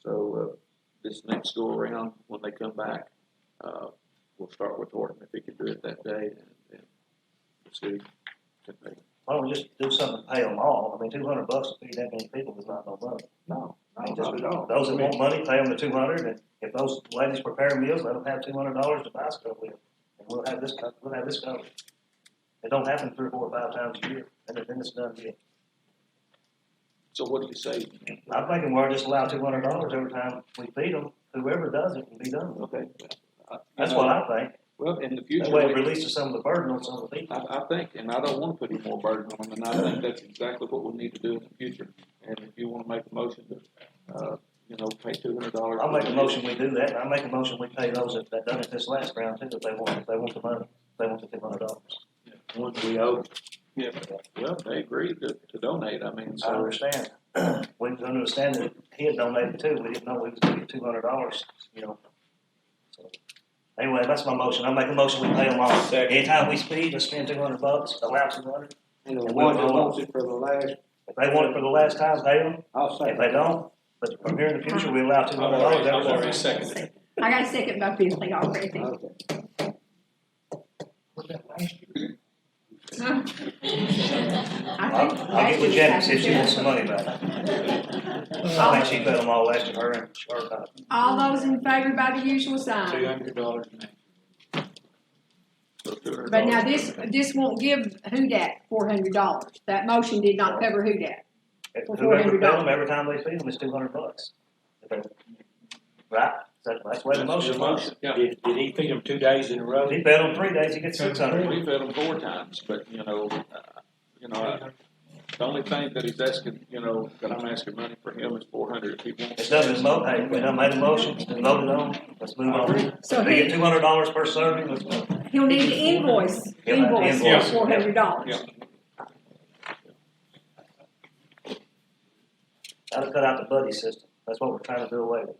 So, this next go around, when they come back, we'll start with Horton, if he can do it that day, and the city can pay. Why don't we just do something to pay them all? I mean, $200 to feed that many people is not no money. No, I mean, not at all. those that want money, pay them the $200, and if those ladies prepare meals, let them have $200 to buy stuff with, and we'll have this covered. It don't happen 3 or 4 or 5 times a year, and then it's done deal. So what do you say? I'm thinking we're just allow $200 every time we feed them, whoever does it can be done. Okay. That's what I think. Well, in the future. That way it releases some of the burden on some of the people. I think, and I don't want to put any more burden on them, and I think that's exactly what we need to do in the future. And if you want to make a motion to, pay $200. I'll make a motion we do that, and I'll make a motion we pay those that done it this last round too, if they want the money, if they want the $200. Once we owe. Yeah. Well, they agreed to donate, I mean, I so. understand. We understand that he had donated too, we didn't know he was gonna get $200, So, anyway, that's my motion, I'll make a motion, we pay them all. Anytime we speed, let's spend $200, allow $200. And the one that wants it for the last, If they want it for the last time, pay them. I'll say. If they don't, but from here in the future, we allow $200 every already time. seconded. I got a second by Finley already. Okay. I'll get with Jenny, see if she wants some money back. I think she paid them all last year, her and her. All those in favor by the usual sign. $200. So $200. But now this won't give Hudak $400. That motion did not cover Hudak. For Whoever $400. paid them, every time they feed them, it's $200. Right? That's the way the motion was. Did he feed them 2 days in a row? If he fed them 3 days, he gets 600. We fed them 4 times, but, the only thing that he's asking, that I'm asking money for him is 400 if he wants. It's done in mo, hey, we done made a motion, it's been voted on, let's move on. So If they get $200 per serving, let's go. He'll need to invoice He'll have to invoice. for $400. Yeah. Gotta cut out the buddy system, that's what we're trying to do away with.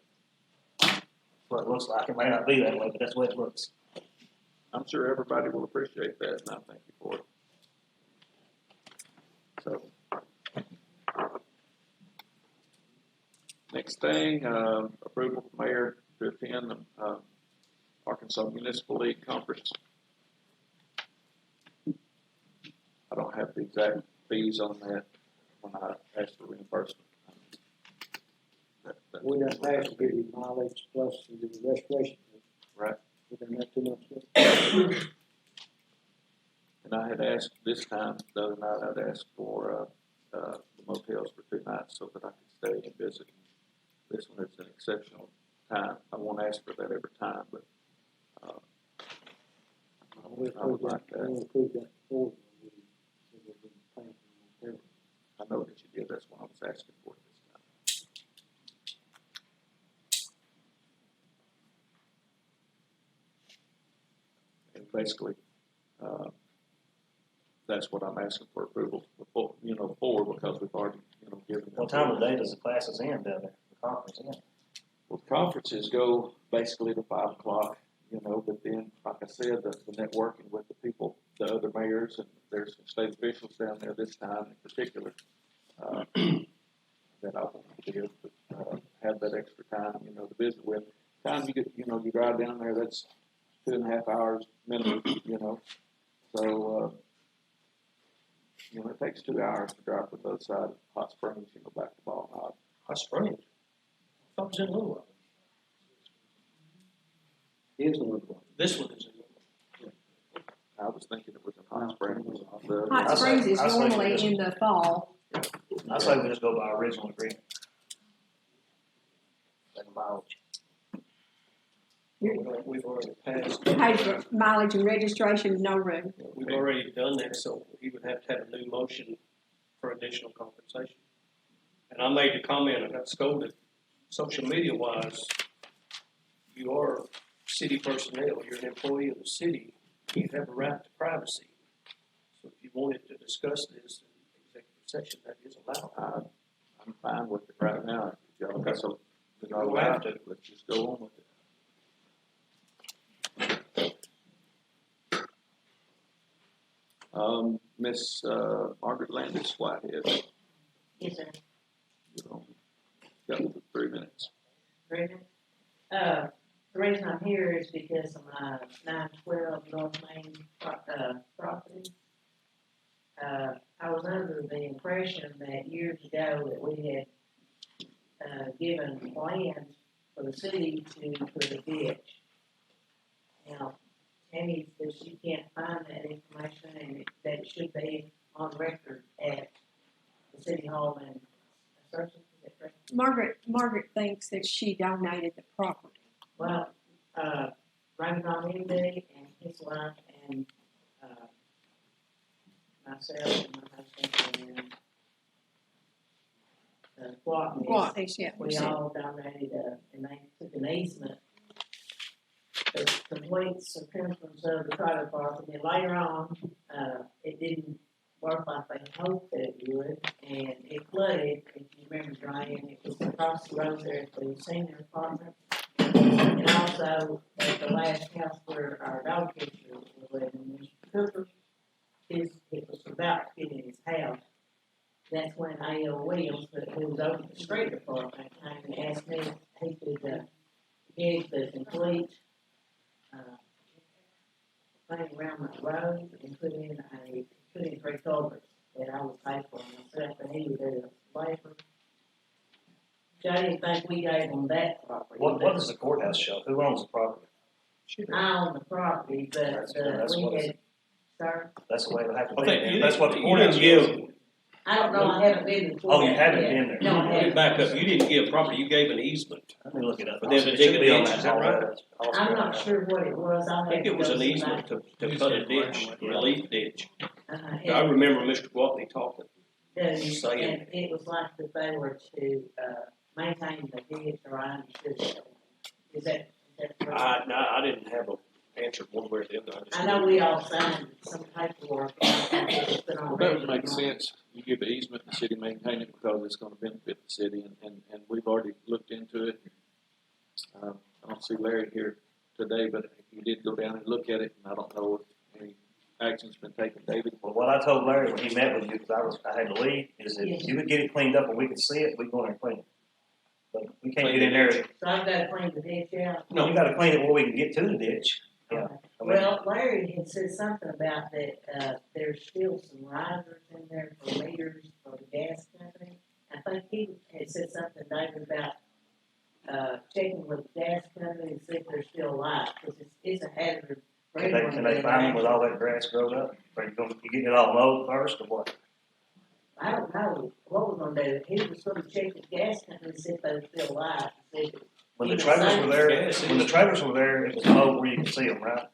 That's what it looks like, it may not be that way, but that's the way it looks. I'm sure everybody will appreciate that, and I thank you for it. So. Next thing, approval from mayor to attend the, Arkansas Municipal League Conference. I don't have the exact fees on that when I asked for reimbursement. We done passed to give you mileage plus the restoration. Right. We done that 2 months ago. And I had asked this time, the other night, I'd asked for, the motels for 2 nights so that I could stay and visit. This one is an exceptional time. I won't ask for that every time, but, I would like that. We approved that before. We said we've been paying for it. I know that you did, that's why I was asking for it this time. And basically, that's what I'm asking for approval for, because we've already, given them. What time of day does the classes end down there, the conference end? Well, conferences go basically to 5 o'clock, but then, like I said, the networking with the people, the other mayors, and there's some state officials down there this time in particular, that I want to be able to, have that extra time, to visit with. Time you get, you drive down there, that's 2.5 hours minimum, so, it takes 2 hours to drive to the other side of Hot Springs, back to Ball Knob. Hot Springs? I thought it was in Louisville. Here's the one. This one is I was thinking it was in Hot Springs. Hot Springs is normally in the fall. I say we just go by original agreement. Like a mileage. We've already passed. Pay for mileage and registration, no room. We've already done that, so he would have to have a new motion for additional compensation. And I made the comment, I got scolded, social media wise, you are city personnel, you're an employee of the city, you have a right to privacy. So if you wanted to discuss this in executive session, that is allowed. I'm fine with it right now. If y'all got some, We don't have to. let's just go on with it. Miss, Margaret Landis Whitehead, Yes, sir. got 3 minutes. Brendan. The reason I'm here is because of my 912 North Main, property. I was under the impression that years ago that we had, given plans for the city to put a ditch. Now, Tammy says she can't find that information and that it should be on record at the city hall and is that correct? Margaret thinks that she donated the property. Well, Raymond MD and his wife and, myself and my husband and, Guates, yeah. we all donated, and they took an easement. The complete circumference of the private property, and later on, it didn't work like they hoped that it would, and it flooded, if you remember, Brian, it was across the road there at the senior apartment. And also, at the last house where our dog catcher was living, Mr. Cooper, it was about to get in his house. That's when A.L. Williams, who was over the street department, came and asked me if he could, get the complete, thing around my road and put in 3 culverts that I would pay for myself, and he would do the labor. So I didn't think we gave them that property. What does the courthouse show? Who owns the property? I own the property, but, That's we what had, sir, That's the way it would have to I be. think you That's what the didn't courthouse give. shows. I don't know, I haven't been to. Oh, you haven't yet. been there. No, I Let me haven't. back up, you didn't give property, you gave an easement. Let me look it up. But then to It dig should a be on ditch, is that all right? that. I'm not sure what it was, I'll I think it was an easement to cut a ditch, a relief ditch. I remember Mr. Gwaltney talking. saying. And it was like that they were to, maintain the ditch, or I understood. Is that correct? I didn't have an answer one way or the other. I know we all signed some paperwork. Well, that would make sense. You give the easement, the city maintain it because it's gonna benefit the city, and we've already looked into it. I don't see Larry here today, but he did go down and look at it, and I don't know if any action's been taken. David? Well, what I told Larry when he met with you, because I had to leave, is that if you would get it cleaned up and we could see it, we'd go in there and clean it. But we can't get in there. So I've got to clean the ditch out? No, you gotta clean it where we can get to the ditch. Yeah. I mean, Well, Larry had said something about that, there's still some risers in there for meters for the gas company. I think he had said something, David, about, checking with the gas company and see if they're still alive, because it's a hazard. for anyone Can to they be find them with in. all that grass growing up? Are you getting it all mowed first or what? I don't know what we're gonna do. He was gonna check the gas company and see if they were still alive. See if When the trailers were there, it was mowed where you could see them, right?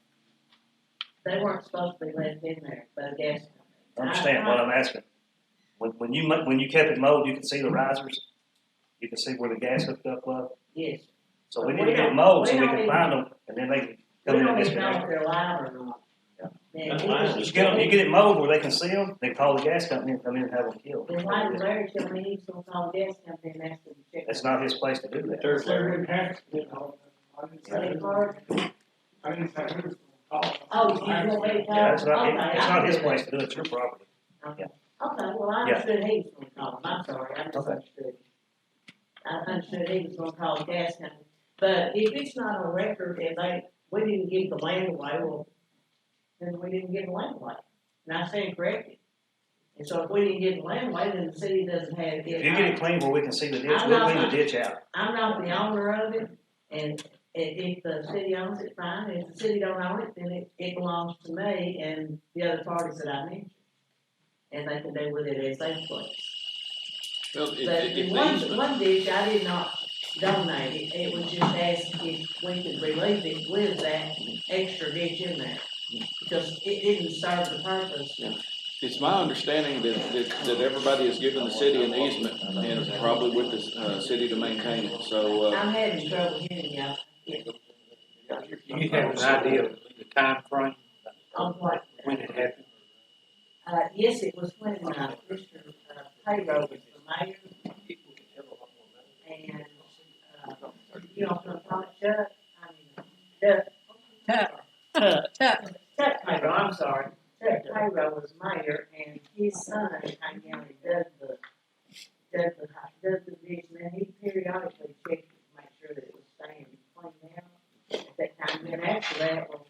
they weren't supposed to be left in there by the gas company. I understand what I'm asking. When you kept it mowed, you could see the risers? You could see where the gas hooked up was? Yes. So But we we need to get don't- them mowed so we we don't can even- find them, and then they can We come in and don't even know if disconnect. they're alive or not. Yeah. Then That's he fine. was- You get it mowed where they can see them, they call the gas company and come in and have them killed. Then why did Larry tell me he was gonna call the gas company and ask them to check? It's not his place to do that. There's Larry. Credit card? I didn't say who was gonna call. Oh, you want me to call? Yeah, it's not Okay, his I place to do it, it's your property. Okay, well, I Yeah. understood he was gonna call him, I'm sorry, I misunderstood. I understood he was gonna call the gas company, but if it's not on record and we didn't give the land away, well, then we didn't give the land away. And I stand corrected. And so if we didn't give the land away, then the city doesn't have it. If you get it clean where we can see the ditch, I'm we'll not- clean the ditch out. I'm not the owner of it, and if the city owns it, fine, if the city don't own it, then it belongs to me and the other parties that I mentioned. And they can do with it as they please. Well, One ditch, I did not donate it, it was just asked if we could relieve it with that extra ditch in there. Because it didn't serve the purpose. It's my understanding that everybody is giving the city an easement and probably with the, city to maintain it, so, I'm having trouble hearing y'all. Yeah. You have an idea of the time frame On what? when it happened? Yes, it was when, Mr. Payroll was the mayor. And, you know, from Thomas Chuck, Chuck Payroll, I'm sorry. Chuck Payroll was mayor, and his son came down and dug the ditch, and then he periodically checked it to make sure that it was staying clean out at that time. And then after that, well,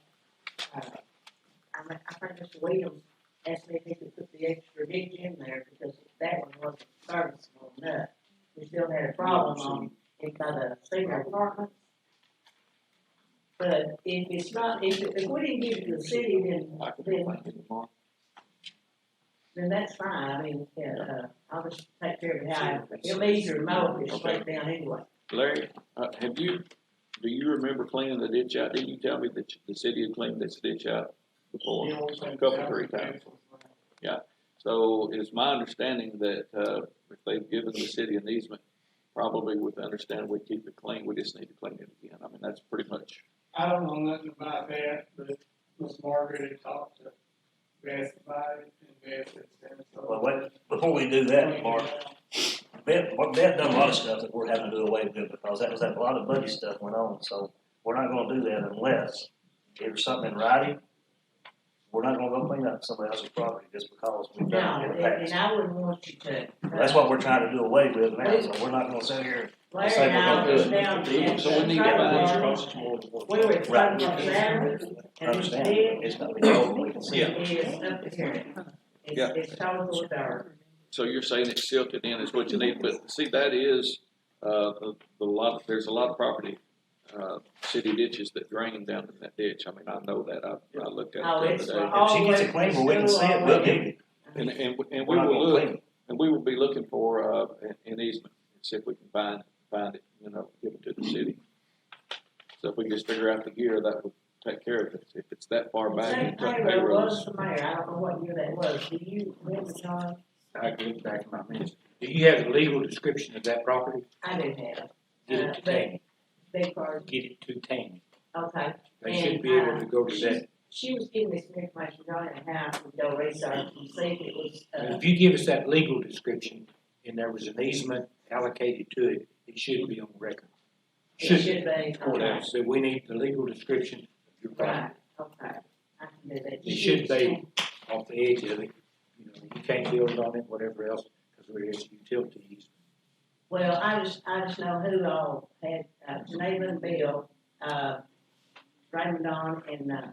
I think Mr. Williams asked me if he could put the extra ditch in there because that one wasn't serviceable enough. We still had a problem on it by the senior apartments. But if it's not, if we didn't give it to the city, then that's fine. I mean, I'll just take care of it how it'll be easier to mow if it's straight down anyway. Larry, do you remember cleaning the ditch out? Didn't you tell me that the city had cleaned this ditch out before, a couple, 3 times? Yeah, so it's my understanding that, if they've given the city an easement, probably with the understanding we keep it clean, we just need to clean it again. I mean, that's pretty much. I don't know nothing about that, but Miss Margaret had talked to Beth about it, and Beth had said so. Well, wait, before we do that, Mark, Beth done a lot of stuff that we're having to do away with because that was a lot of budget stuff went on, so we're not gonna do that unless there's something in writing. We're not gonna go clean up somebody else's property just because we've done it in the No, and past. I wouldn't want you to. That's what we're trying to do away with now, so we're not gonna sit here and say Larry we're and I gonna was do down it. at So we need to find Trailer Park. We were at Right. Trailer Park Saturday, and it's Understand, dead. it's not, we can see it. It is up to here. Yeah. It's total dirt. So you're saying it's silted in is what you need, but see, that is, there's a lot of property, city ditches that drain down in that ditch. I mean, I know that, I looked at it the Oh, other it's day. all If she gets it clean where we can see it, we'll give it. And we We're not will gonna look, clean it. and we will be looking for, an easement, and see if we can find it, give it to the city. So if we just figure out the gear, that would take care of it. If it's that far back. St. and Chuck Payroll Payroll's- was the mayor, I don't know what year that was, do you remember, John? I can look back in my minutes. Do you have a legal description of that property? I do have. Get it to Tammy. Beg pardon, Get it to Tammy. okay. They should be able to go to that. She was giving me some information, John, on how to go research and see if it was, If you give us that legal description and there was an easement allocated to it, it should be on record. it should be, What okay, else? So we need the legal description of your right, property. okay. I can do that. It should be off the edge of it. You can't build on it, whatever else, because we're just utilities. Well, I just know who all had, Geneva and Bill, Raymond Don and,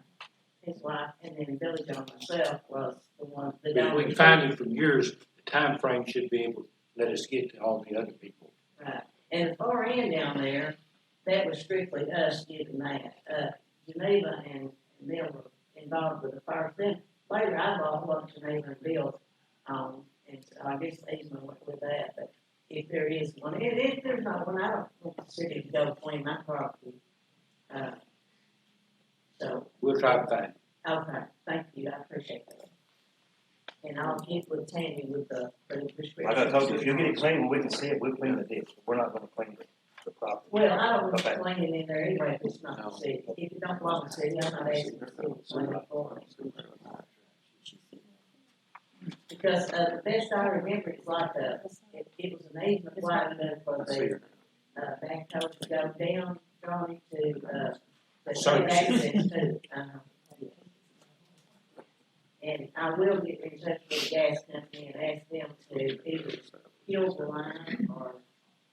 his wife, and then Billy John myself was the one, the If we can find it from yours, the time frame should be able to let us get to all the other people. Right, and the far end down there, that was strictly us getting that, Geneva and Bill were involved with the first, then later I bought what Geneva and Bill, and so I guess these went with that, but if there is one, and if there's not one, I don't want the city to go clean my property, so. We'll try to find it. Okay, thank you, I appreciate that. And I'll get with Tammy with the description. Like I told you, if you get it clean where we can see it, we'll clean the ditch. We're not gonna clean the property. Well, I don't want Okay. to clean it in there anyway if it's not the city. If it don't belong to the city, I'm not asking the city to clean it for me. Because, the best I remember, it's like, it was an easement wide enough for the, backhoe to go down, Johnny, to have access to, and I will get in touch with the gas company and ask them to either kill the line or,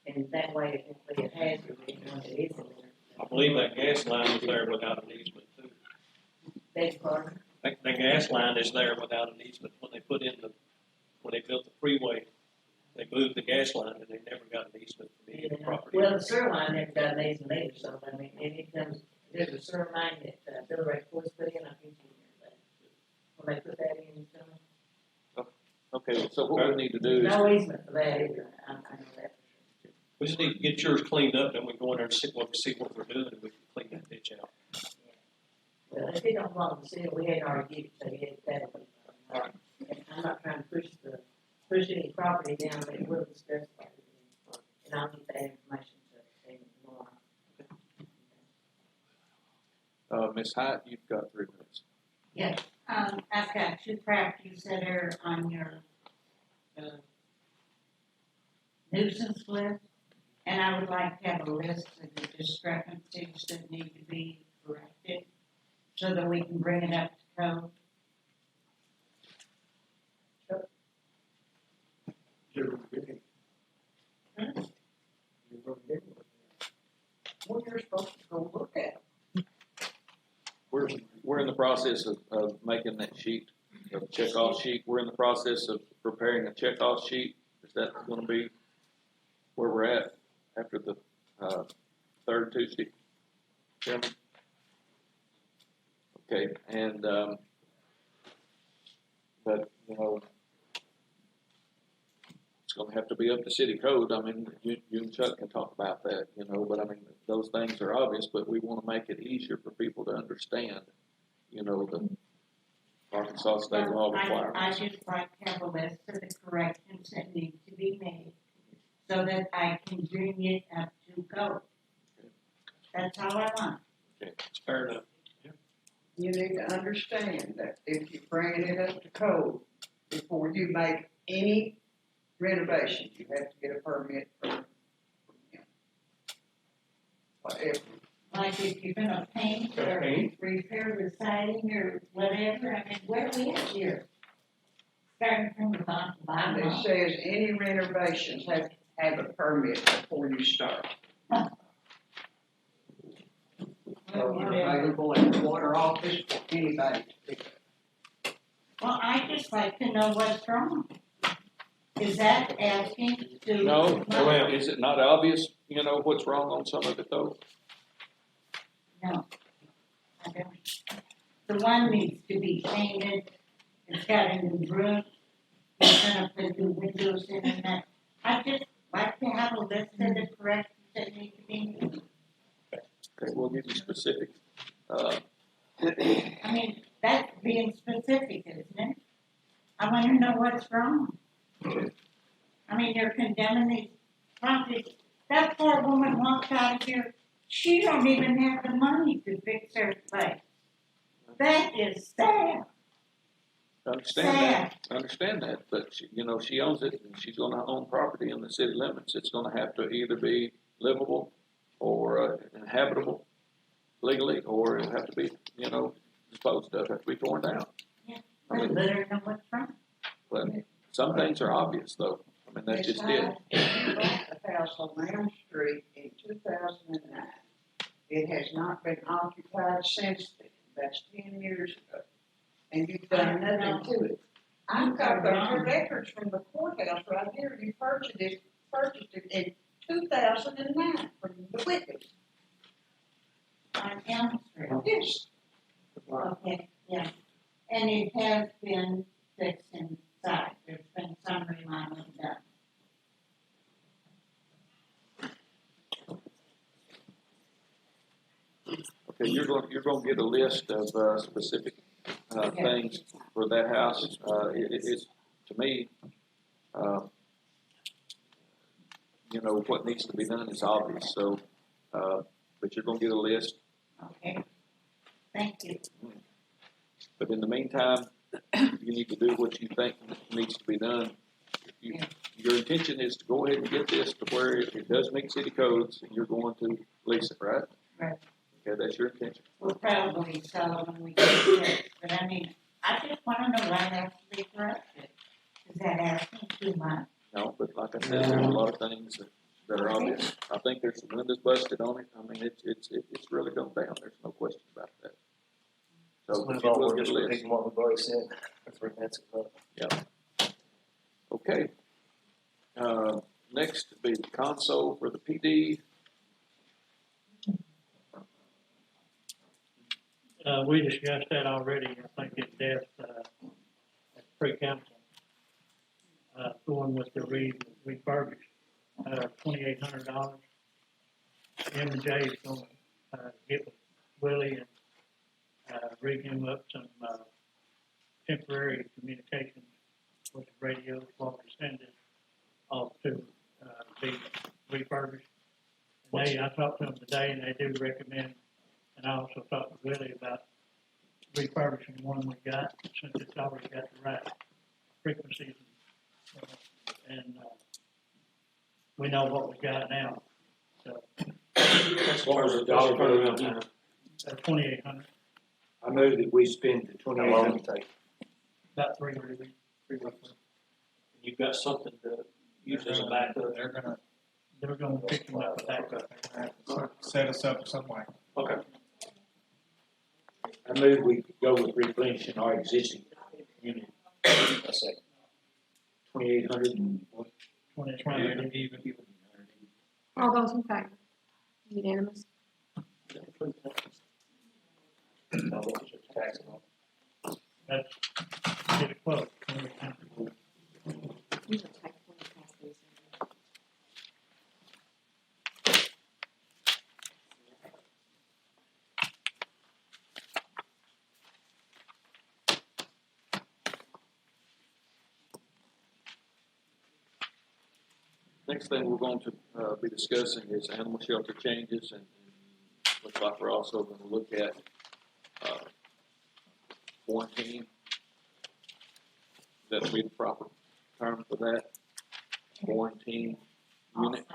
and that way it won't be a hazard when it is in there. I believe that gas line is there without an easement too. Beg pardon? The gas line is there without an easement. When they built the freeway, they moved the gas line and they never got an easement for the property. Well, the sewer line never got an easement either, so I mean, and it comes, there's a sewer line that, Bill Ray Force put in, I think you remember that. When they put that in, Okay, so what we need to do is, No easement for that either, I know that. We just need to get yours cleaned up, then we go in there and see what we're doing, and we can clean that ditch out. Well, if he don't want to see it, we had already given it to you, that way. Alright. And I'm not trying to push any property down, but it will discuss it. And I'll need that information to him tomorrow. Ms. Hyatt, you've got 3 minutes. Yes, I've got 2 properties that are on your, nuisance list, and I would like to have a list of the discrepancies that need to be corrected, so that we can bring it up to code. Well, you're supposed to go look at it. We're in the process of making that sheet, a check-off sheet. We're in the process of preparing a check-off sheet. Is that gonna be where we're at after the, third Tuesday? Chairman? Okay, and, but, you know, it's gonna have to be up to city code. I mean, you and Chuck can talk about that, you know, but I mean, those things are obvious, but we wanna make it easier for people to understand, you know, the Arkansas state law requirements. I just like to have a list of the corrections that need to be made, so that I can bring it up to code. That's all I want. Okay, It's fair enough. You need to understand that if you're bringing it up to code, before you make any renovation, you have to get a permit from him. Whatever. Like if you're gonna paint or repair the siding or whatever, I mean, where are we at here? Starting from the bottom It up. says any renovations have to have a permit before you start. Well, You're whatever. available at the water office for anybody to pick up. Well, I just like to know what's wrong. Is that asking to? No, is it not obvious, you know, what's wrong on some of it though? No, I don't. The one needs to be painted, it's got a new roof, it's gonna put new windows in and that. I just like to have a list of the corrections that need to be made. Okay, we'll give you specifics. I mean, that's being specific, isn't it? I wanna know what's wrong. I mean, you're condemning these properties. That poor woman walked out of here, she don't even have the money to fix her place. That is sad. Understand that, but she, you know, she owns it and she's gonna own property in the city limits. It's gonna have to either be livable or inhabitable legally, or it'll have to be, you know, disposed of, have to be torn down. Yeah, I mean, let her know what's wrong. but some things are obvious though. I mean, that's just it. You bought the house on Elm Street in 2009. It has not been occupied since then. That's 10 years ago. And you've done nothing to it. I've got the records from the courthouse right here. You purchased it in 2009 from the witness. On Elm Street. Yes. Okay, yeah. And it has been fixed inside. There's been some remodeling done. Okay, you're gonna get a list of, specific, things for that house. It's, to me, you know, what needs to be done is obvious, so, but you're gonna get a list. Okay. Thank you. But in the meantime, you need to do what you think needs to be done. Your intention is to go ahead and get this to where it does meet city codes, and you're going to lease it, right? Right. Okay, that's your intention. We'll probably sell when we get it, but I mean, I just wanna know what has to be corrected. Is that asking too much? No, but like I said, there's a lot of things that are obvious. I think there's some windows busted on it. I mean, it's really gone down. There's no question about that. So, Move you on, will we're get just a list. repeating what we've already said. That's where that's up. Yeah. Okay. Next would be the console for the PD. We discussed that already, I think in depth, at pre-council. going with the refurbished, $2,800. M&J is gonna, get with Willie and, rig him up some, temporary communications with the radios while we send it off to, be refurbished. And I talked to them today and they do recommend, and I also talked to Willie about refurbishing the one we got, since it's already got the right frequencies. And we know what we got now, so. What was the dollar turnaround time? 2,800, I move that we spend the How long $2,800. it take? about 3 weeks. You've got something to use as a backup. They're gonna pick them up back up. Set us up some way. Okay. I move we go with replenishing our existing unit. I say 2,800 and what? 20. All those in favor? Unanimous. That's, get it close. 2,800. Next thing we're going to, be discussing is animal shelter changes, and looks like we're also gonna look at, quarantine. That'd be the proper term for that, quarantine unit.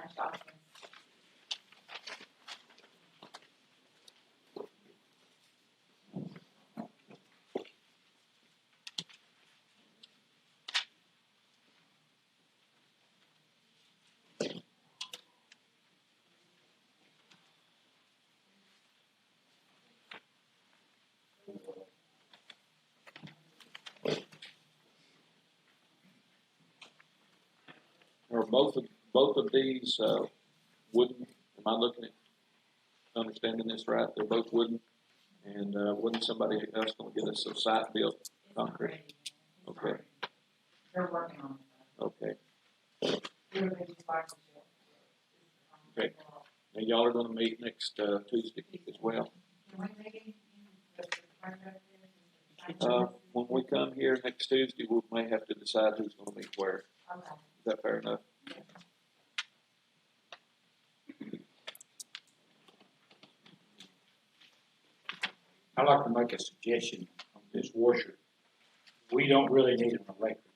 Or both of these, wooden, am I looking at, understanding this right? They're both wooden, and, wasn't somebody else gonna get us a site built concrete? Okay, They're working on okay. it. Okay. Now y'all are gonna meet next, Tuesday as well. When we come here next Tuesday, we may have to decide who's gonna meet where. Is that fair enough? I'd like to make a suggestion on this washer. We don't really need an electrical,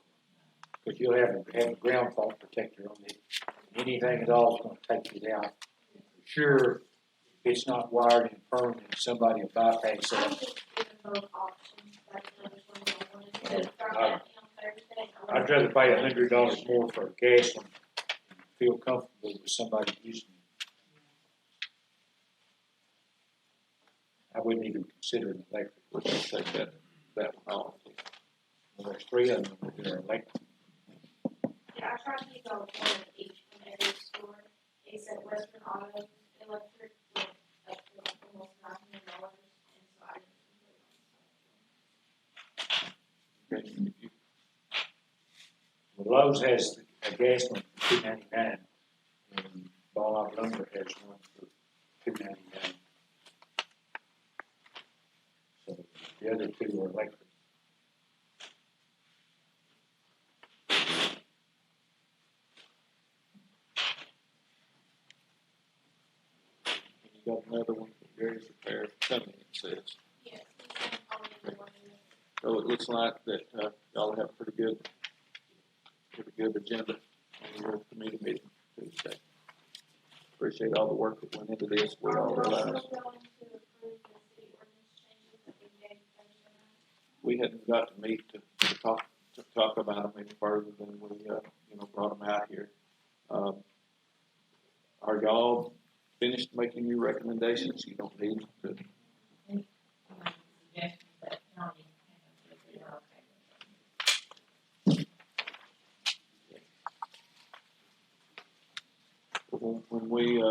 because you'll have a ground fault protector on it. Anything at all is gonna take it out. Sure, if it's not wired in permanent, somebody will bypass it. I'd rather pay $100 more for a gas one, and feel comfortable with somebody using it. I wouldn't even consider an electric. We're gonna take that one off. Well, there's 3 of them that are electric. Yeah, I tried to keep on one of each from every store, except Western Auto Electric went up to like almost $900, and so I didn't. Okay. Well, Lowe's has a gas one for $2.99, and Ball Lumber has one for $2.99. So the other 2 are electric. You got another one from Gary's Repair Company, it says. Yes, he's only one. So it looks like that, y'all have a pretty good agenda on your committee meeting Tuesday. Appreciate all the work that went into this, we all realize. Are we also going to approve the city ordinance changes that we gave Thursday night? We hadn't got to meet to talk about them any further than we, brought them out here. Are y'all finished making your recommendations? You don't need to. When we,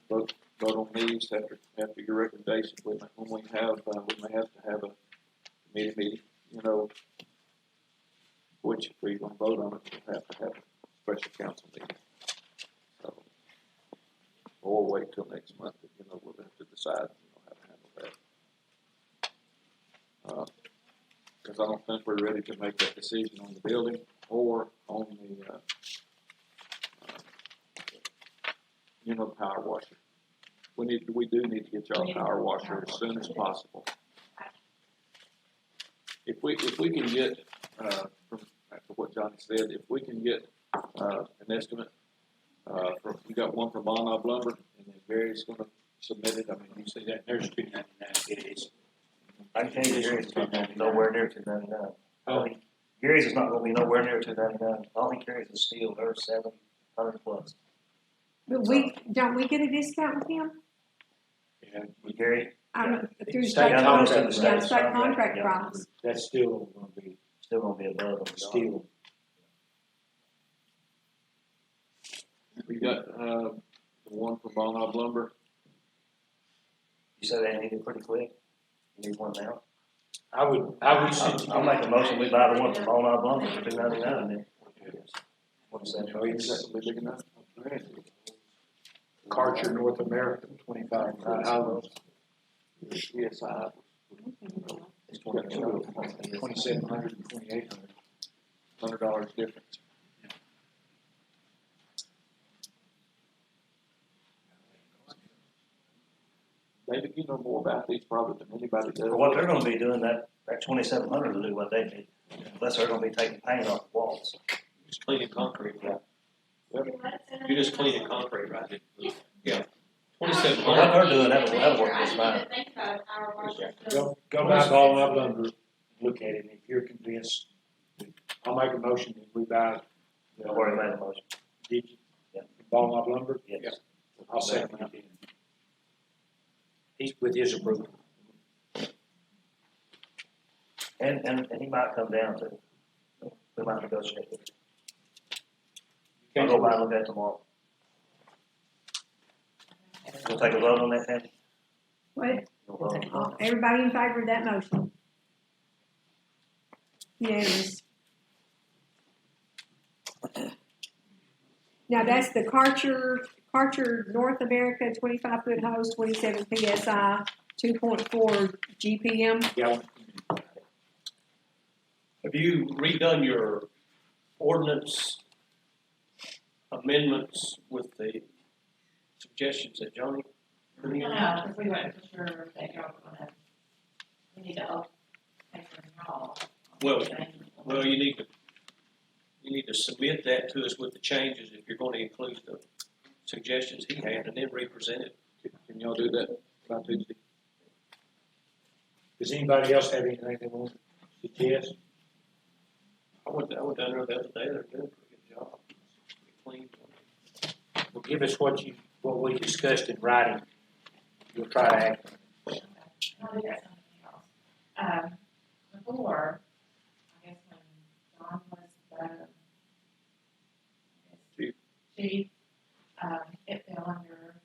vote on these after your recommendation, when we may have to have a committee meeting, which if we want to vote on it, we'll have to have a special council meeting. So, or wait till next month, you know, we'll have to decide, you know, how to handle that. Because I don't think we're ready to make that decision on the building or on the, you know, the power washer. We do need to get y'all a power washer as soon as possible. If we can get, from, after what Johnny said, if we can get, an estimate, we got one from Bon Ob Lumber, and then Gary's gonna submit it. I mean, you see that, there's $2.99, it is. I can tell you Gary's is not gonna be nowhere near $2.99. Gary's is not gonna be nowhere near $2.99. All he carries is steel, they're $700 plus. But don't we get a discount with him? Yeah, With Gary, Through State state contract, contract, state yeah. contract Yeah. price. that's still gonna be still gonna be above them. steel. We got, the one from Bon Ob Lumber. You said they need it pretty quick. You need one now. I would I'll make a motion, we buy the one from Bon Ob Lumber for $2.99 then. What's that? Is that gonna be big enough? Karcher North America, 25 foot high-lows, Yes, I. It's 22. 2,700 and 2,800. $100 difference. David, you know more about these probably than anybody does. For what they're gonna be doing, that 2,700 will do what they need, unless they're gonna be taking paint off the walls. Just cleaning concrete, yeah. Yep. You're just cleaning concrete, right? Yeah. What they're doing, that'll work just fine. Go buy Ball Up Lumber, look at it, and if you're convinced, I'll make a motion that we buy. I've already made a motion. Did you? Yeah. Ball Up Lumber? Yes. I'll second that. He's with his approval. And he might come down to, we might negotiate with him. I'll go by and look at it tomorrow. We'll take a vote on that, Tammy? What? We'll vote on it. Everybody in favor of that motion? Unanimous. Now, that's the Karcher North America 25-foot hose, 27 PSI, 2.4 GPM. Yeah. Have you redone your ordinance amendments with the suggestions that Johnny put in? No, because we weren't sure that y'all were gonna, we need to open paper and all. Well, you need to submit that to us with the changes if you're going to include the suggestions he had, and then represent it. Can y'all do that by Tuesday? Does anybody else have anything they want to suggest? I went down there the other day, they're doing a pretty good job. Pretty clean. Well, give us what we discussed in writing. We'll try to act. No, we got something else. Before, I guess when John was the chief, it fell under,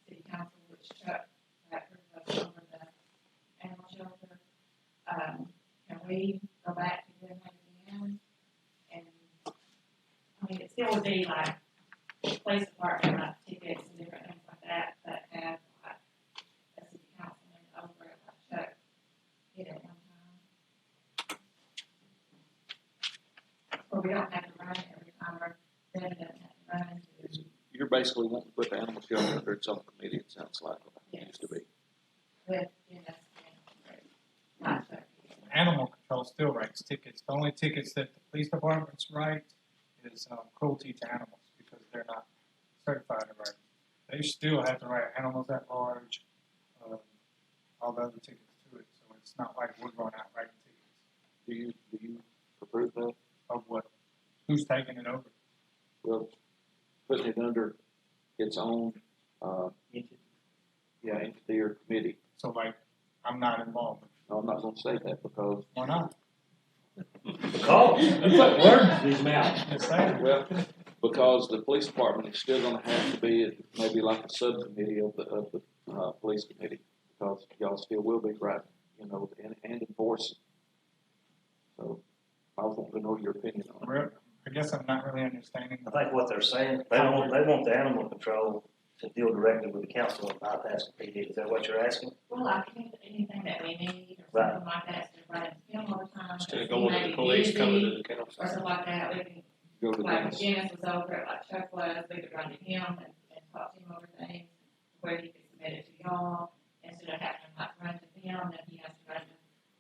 city council, which Chuck Bradford was over the animal shelter. Can we go back to doing that again? And, I mean, it still would be like police department, like tickets and different things like that, that have like a city councilman over it, like Chuck did at one time. Or we don't have to run it every time, or then it doesn't have to run into. You're basically wanting to put the animal shelter under its own committee, it sounds like, it used to be. With, you know, not Chuck. Animal control still writes tickets. The only tickets that the police departments write is cruelty to animals because they're not certified to write. They still have to write animals at large, all the other tickets to it. So it's not like we're going out writing tickets. Do you approve that? Of what? Who's taking it over? Well, putting it under its own, entity or committee. So like, I'm not involved. No, I'm not gonna say that because. Why not? Because. You put words in his mouth. Just saying. Well, because the police department is still gonna have to be maybe like a subcommittee of the police committee, because y'all still will be writing, you know, and enforcing. So, I want to know your opinion on it. Well, I guess I'm not really understanding. I think what they're saying, they want the animal control to deal directly with the council and bypass the PD. Is that what you're asking? Well, I think anything that we need or Right. something like that, to run to him all the time. Instead of if he going may to the be police, coming busy to the council. Or something like that, we can, Go to like Dennis. Janice was over it, like Chuck was, we could run to him and talk to him over things, where he could submit it to y'all, instead of having to like run to them, then he has to run to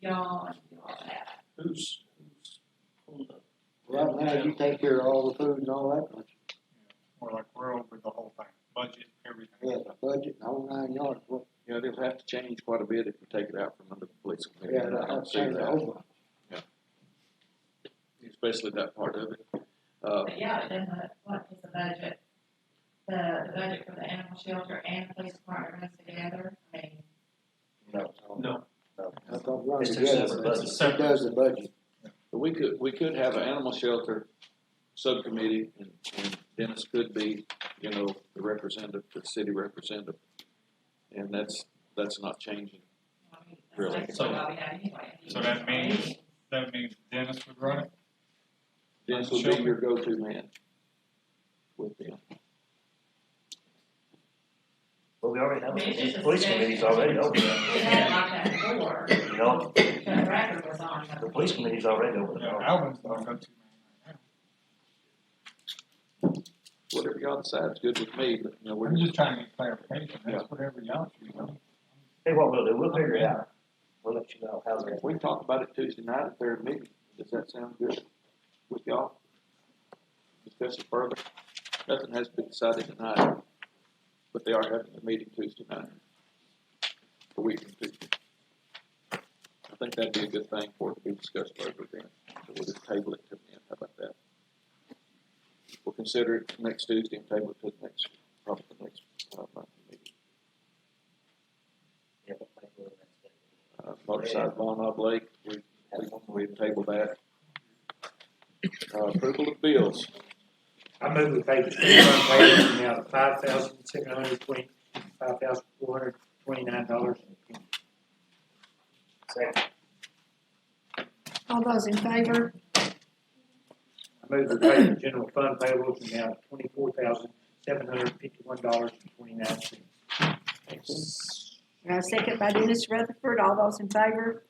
y'all and do all that. Who's on the? Right now, you take care of all the food and all that, don't you? Or like we're over the whole thing, budget, everything. Yeah, the budget, the whole 9 yards, what, You know, they'll have to change quite a bit if we take it out from under the police committee. yeah, and I I don't have to see change the that, whole bunch. especially that part of it. But yeah, but then what is the budget? The budget for the animal shelter and the police department runs together, I mean, No. That don't run It's two together. separate budgets. Who does the budget? But we could have an animal shelter subcommittee, and Dennis could be, you know, the representative, the city representative. And that's not changing. I mean, Really? that's what we have anyway. So that means Dennis would run it? Dennis would be your go-to man with them. Well, we already have, I mean, it's just these a police suggestion. committees already over We there. had like that before, You know, the record was on. the police committee's already over Yeah, there. Alvin's the go-to man right now. Whatever y'all decide is good with me, but, you know, we're I'm just, just trying to get clarification, that's whatever y'all choose. Hey, what we'll do, we'll figure it out. We'll let you know how that. we can talk about it Tuesday night at their meeting. Does that sound good with y'all? Discuss it further. Nothing has been decided tonight, but they are having a meeting Tuesday night. A week from Tuesday. I think that'd be a good thing for it to be discussed further then. So we'll just table it till then. How about that? We'll consider it next Tuesday and table it to the next, probably the next, monthly meeting. Yeah, we'll take a look at that. Motorcycle Von Knob Lake, we tabled that. Approval of bills. I move we pay the street fund payable in the amount of $5,429. Second. All those in favor? I move we pay the general fund payables in the amount of $24,751.29. Second by Dennis Rutherford, all those in favor?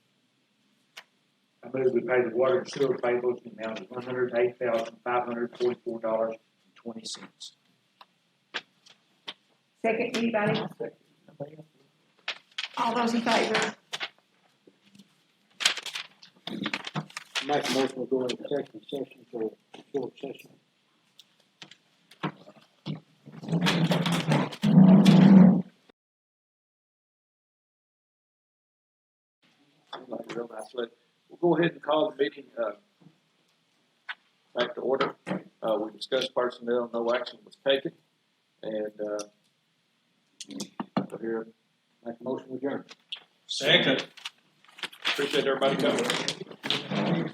I move we pay the water and sewer payables in the amount of $108,544.20. Second, anybody? All those in favor? Make a motion to go into executive session for short session. Like real nice. We'll go ahead and call the meeting, back to order. We discussed personnel, no action was taken, and, we're here, Make a motion to adjourn. Second. appreciate everybody coming.